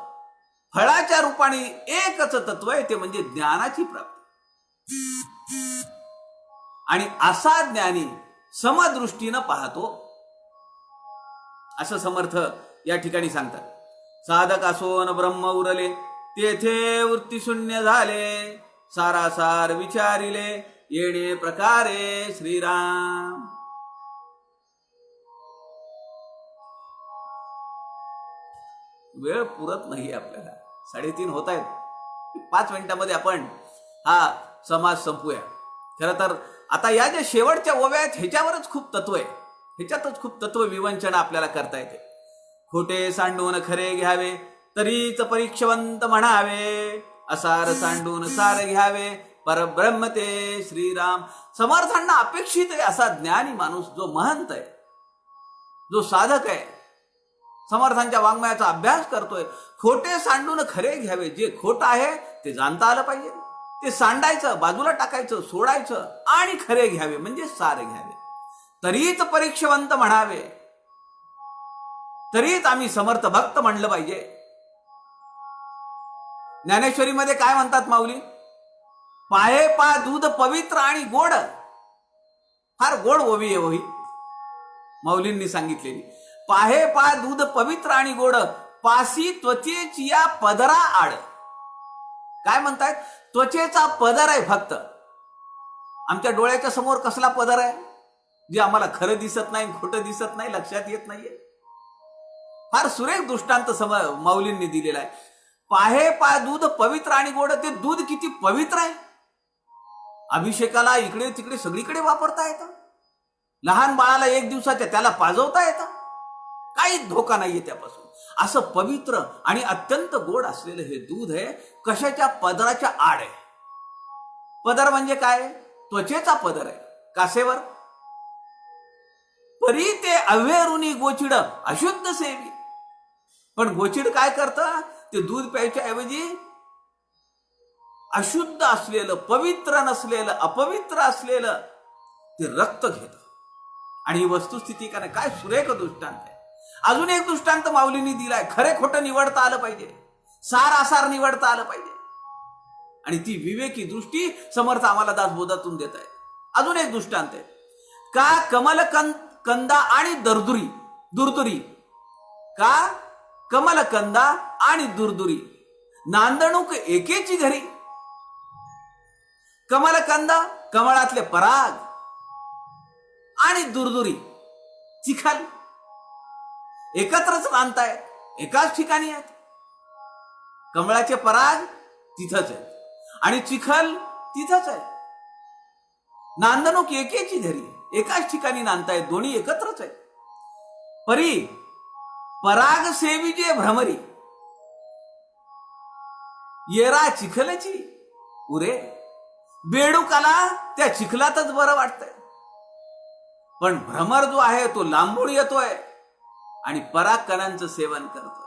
फळाच्या रूपाने एकच तत्व आहे, ते म्हणजे ज्ञानाची प्राप्ती. आणि असा ज्ञानी समदृष्टीनं पाहतो असं समर्थ या ठिकाणी सांगतात. साधक असोन ब्रह्म उरले तेथे वृत्तीशून्य झाले सारासार विचारिले येणे प्रकारे श्रीराम. वेळ पुरत नाही आपल्याला. 3:30 होत आहेत. 5 मिनिटांमध्ये आपण हा समाज संपूया. खरं तर आता या ज्या शेवटच्या ओव्या आहेत ह्याच्यावरच खूप तत्व आहे. ह्याच्यातच खूप तत्व विवंचन आपल्याला करता येते. खोटे सांडून खरे घ्यावे तरीच परीक्षवंत म्हणावे असार सांडून सार घ्यावे परब्रह्म ते श्रीराम. समर्थांना अपेक्षित आहे असा ज्ञानी माणूस, जो महंत आहे, जो साधक आहे, समर्थांच्या वाङ्मयाचा अभ्यास करतोय. खोटे सांडून खरे घ्यावे. जे खोटं आहे ते जाणता आलं पाहिजे. ते सांडायचं, बाजूला टाकायचं, सोडायचं आणि खरे घ्यावे म्हणजे सारे घ्यावे. तरीच परीक्षवंत म्हणावे, तरीच आम्ही समर्थ भक्त म्हणलं पाहिजे. ज्ञानेश्वरीमध्ये काय म्हणतात माऊली? पाहे पा दूध पवित्र आणि गोड. फार गोड ओवी आहे ओही माऊलींनी सांगितलेली. पाहे पा दूध पवित्र आणि गोड पासी त्वचेची या पदरा आड. काय म्हणतायत? त्वचेचा पदर आहे फक्त. आमच्या डोळ्याच्या समोर कसला पदर आहे? जे आम्हाला खरं दिसत नाही, खोटं दिसत नाही, लक्षात येत नाहीये. फार सुरेख दृष्टांत माऊलींनी दिलेला आहे. पाहे पा दूध पवित्र आणि गोड. ते दूध किती पवित्र आहे. अभिषेकाला इकडे तिकडे सगळीकडे वापरता येतं. लहान बाळाला 1 दिवसाच्या त्याला पाजवता येतं. काही धोका नाहीये त्यापासून. असं पवित्र आणि अत्यंत गोड असलेलं हे दूध आहे. कशाच्या पदराच्या आड आहे. पदर म्हणजे काय? त्वचेचा पदर आहे. कासेवर परी ते अव्हेरुनी गोचिड अशुद्ध सेवी. पण गोचिड काय करतं? ते दूध प्यायच्या ऐवजी अशुद्ध असलेलं, पवित्र नसलेलं, अपवित्र असलेलं ते रक्त घेतं. आणि ही वस्तुस्थिती का नाही? काय सुरेख दृष्टांत आहे. अजून एक दृष्टांत माऊलींनी दिलाय. खरे खोटं निवडता आलं पाहिजे, सार आसार निवडता आलं पाहिजे. आणि ती विवेकी दृष्टी समर्थ आम्हाला दासबोधातून देत आहे. अजून एक दृष्टांत आहे. का कमल कंदा आणि दुर्दुरी. का कमल कंदा आणि दुर्दुरी नांदणूक एकेची घरी. कमलकंदा कमळातले पराग आणि दुर्दुरी चिखल एकत्रच नांदतायत, एकाच ठिकाणी आहेत. कमळाचे पराग तिथंच आहेत आणि चिखल तिथंच आहे. नांदणूक एकेची घरी, एकाच ठिकाणी नांदतायत, दोन्ही एकत्रच आहेत. परी पराग सेविजे भ्रमरी येरा चिखलची उरे. बेडूकाला त्या चिखलातच बरं वाटतंय, पण भ्रमर जो आहे तो लांबून येतोय आणि पराग कणांचं सेवन करतोय.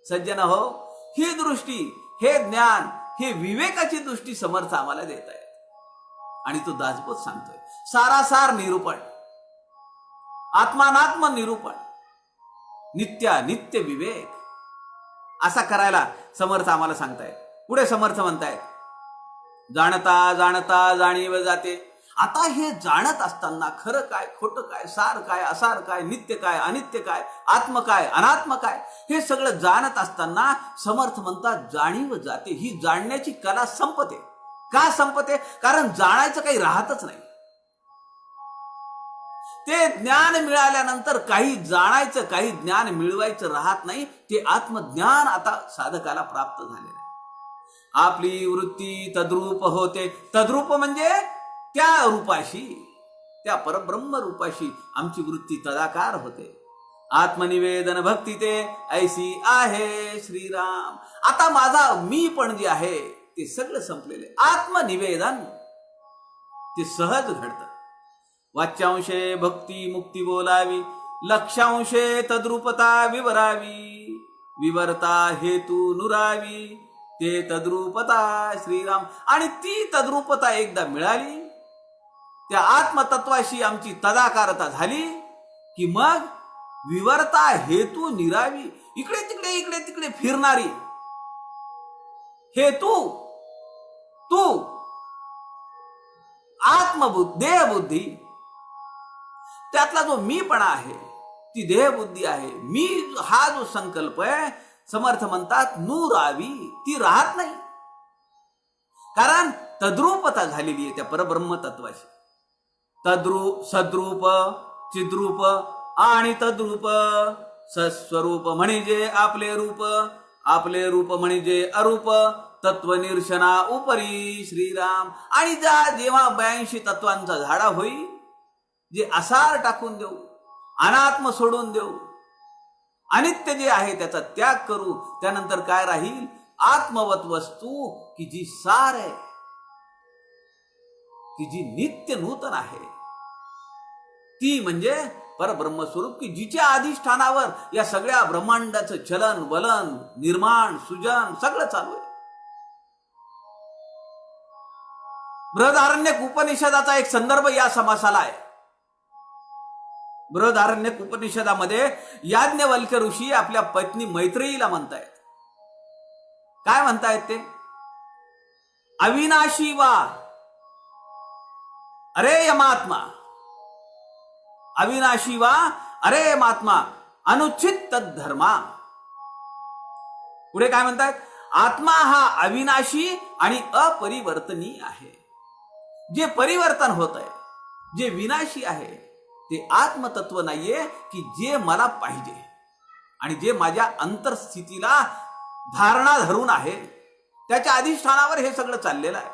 सज्जन हो, ही दृष्टी, हे ज्ञान, हे विवेकाची दृष्टी समर्थ आम्हाला देत आहे. आणि तो दासबोध सांगतोय सारासार निरूपण, आत्मानात्म निरूपण, नित्य विवेक असा करायला समर्थ आम्हाला सांगतायत. पुढे समर्थ म्हणतायत जाणता जाणता जाणीव जाते. आता हे जाणत असताना खरं काय, खोटं काय, सार काय, असार काय, नित्य काय, अनित्य काय, आत्म काय, अनात्म काय, हे सगळं जाणत असताना समर्थ म्हणतात जाणीव जाते. ही जाणण्याची कला संपते. का संपते? कारण जाणायचं काही राहतच नाही. ते ज्ञान मिळाल्यानंतर काही जाणायचं, काही ज्ञान मिळवायचं राहत नाही. ते आत्मज्ञान आता साधकाला प्राप्त झालेलं आहे. आपली वृत्ती तद्रूप होते. तद्रूप म्हणजे त्या रूपाशी, त्या परब्रह्म रूपाशी आमची वृत्ती तदाकार होते. आत्मनिवेदन भक्ती ते ऐसी आहे श्रीराम. आता माझा मी पण जे आहे ते सगळं संपलेले. आत्मनिवेदन ते सहज घडतं. वाच्यांशे भक्ती मुक्ती बोलावी, लक्षांशे तद्रूपता विवरावी, विवरता हेतू नुरावी, ते तद्रूपता श्रीराम. आणि ती तद्रूपता एकदा मिळाली, त्या आत्मतत्वाशी आमची तदाकारता झाली की मग विवरता हेतू निरावी. इकडे तिकडे इकडे तिकडे फिरणारी हेतू तू आत्मबुद्धी, देहबुद्धी, त्यातला जो मीपणा आहे, ती देहबुद्धी आहे, मी हा जो संकल्प आहे, समर्थ म्हणतात नुरावी, ती राहत नाही. कारण तद्रूपता झालेली आहे त्या परब्रह्म तत्वाशी. तद्रूप, सद्रूप, चिद्रूप आणि तद्रूप. सस्वरूप म्हणजे आपले रूप, आपले रूप म्हणजे अरूप, तत्वनिर्शना उपरी श्रीराम. आणि जेव्हा 82 तत्वांचा झाडा होईल, जे असार टाकून देऊ, अनात्म सोडून देऊ, अनित्य जे आहे त्याचा त्याग करू, त्यानंतर काय राहील? आत्मवत वस्तू की जी सार आहे, की जी नित्य नूतन आहे, ती म्हणजे परब्रह्म स्वरूप, की जिच्या अधिष्ठानावर या सगळ्या ब्रह्मांडाचं चलन वलन, निर्माण, सृजन सगळं चालू आहे. बृहदारण्यक उपनिषदाचा एक संदर्भ या समासाला आहे. बृहदारण्यक उपनिषदामध्ये याज्ञवल्क्य ऋषी आपल्या पत्नी मैत्रेयीला म्हणतायत. काय म्हणतायत ते? अविनाशी वा अरे यमात्मा, अविनाशी वा अरे यमात्मा, अनुचित तद्धर्मा. पुढे काय म्हणतात? आत्मा हा अविनाशी आणि अपरिवर्तनीय आहे. जे परिवर्तन होत आहे, जे विनाशी आहे, ते आत्मतत्व नाहीये की जे मला पाहिजे आणि जे माझ्या अंतरस्थितीला धारणा धरून आहे, त्याच्या अधिष्ठानावर हे सगळं चाललेलं आहे.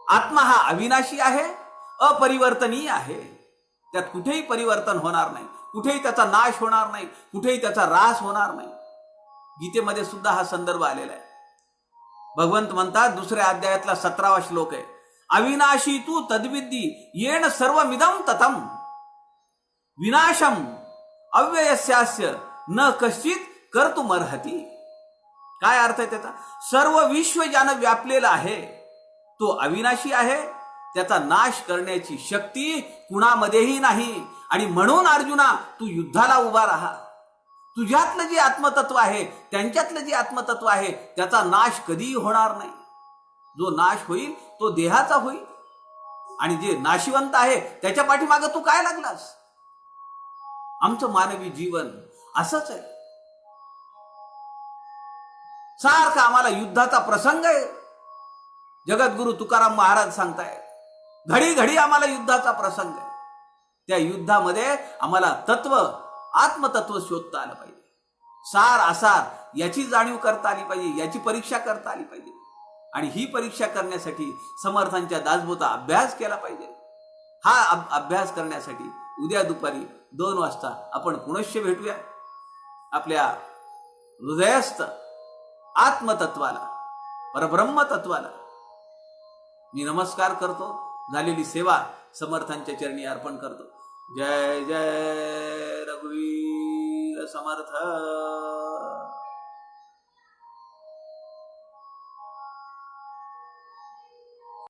आत्मा हा अविनाशी आहे, अपरिवर्तनीय आहे. त्यात कुठेही परिवर्तन होणार नाही, कुठेही त्याचा नाश होणार नाही, कुठेही त्याचा ऱ्हास होणार नाही. गीतेमध्ये सुद्धा हा संदर्भ आलेला आहे. भगवंत म्हणतात, 2ऱ्या अध्यायातला 17वा श्लोक आहे, अविनाशी तू तद्विद्धी येण सर्वमिदं ततम विनाशम अव्ययस्यास्य न कश्चित कर्तुमर्हति. काय अर्थ आहे त्याचा? सर्व विश्व ज्यानं व्यापलेलं आहे तो अविनाशी आहे, त्याचा नाश करण्याची शक्ती कुणामध्येही नाही. आणि म्हणून अर्जुना, तू युद्धाला उभा राहा. तुझ्यातलं जे आत्मतत्व आहे, त्यांच्यातलं जे आत्मतत्व आहे, त्याचा नाश कधीही होणार नाही. जो नाश होईल तो देहाचा होईल. आणि जे नाशिवंत आहे त्याच्या पाठीमागं तू काय लागलास? आमचं मानवी जीवन असंच आहे. सारखं आम्हाला युद्धाचा प्रसंग आहे. जगद्गुरु तुकाराम महाराज सांगतायत, घडी घडी आम्हाला युद्धाचा प्रसंग आहे. त्या युद्धामध्ये आम्हाला तत्व, आत्मतत्व शोधता आलं पाहिजे. सार असार याची जाणीव करता आली पाहिजे, याची परीक्षा करता आली पाहिजे. आणि ही परीक्षा करण्यासाठी समर्थांच्या दासबोधा अभ्यास केला पाहिजे. हा अभ्यास करण्यासाठी उद्या दुपारी 2 वाजता आपण पुनश्च भेटूया. आपल्या हृदयस्थ आत्मतत्वाला, परब्रह्म तत्वाला मी नमस्कार करतो. झालेली सेवा समर्थांच्या चरणी अर्पण करतो. जय जय रघुवीर समर्थ.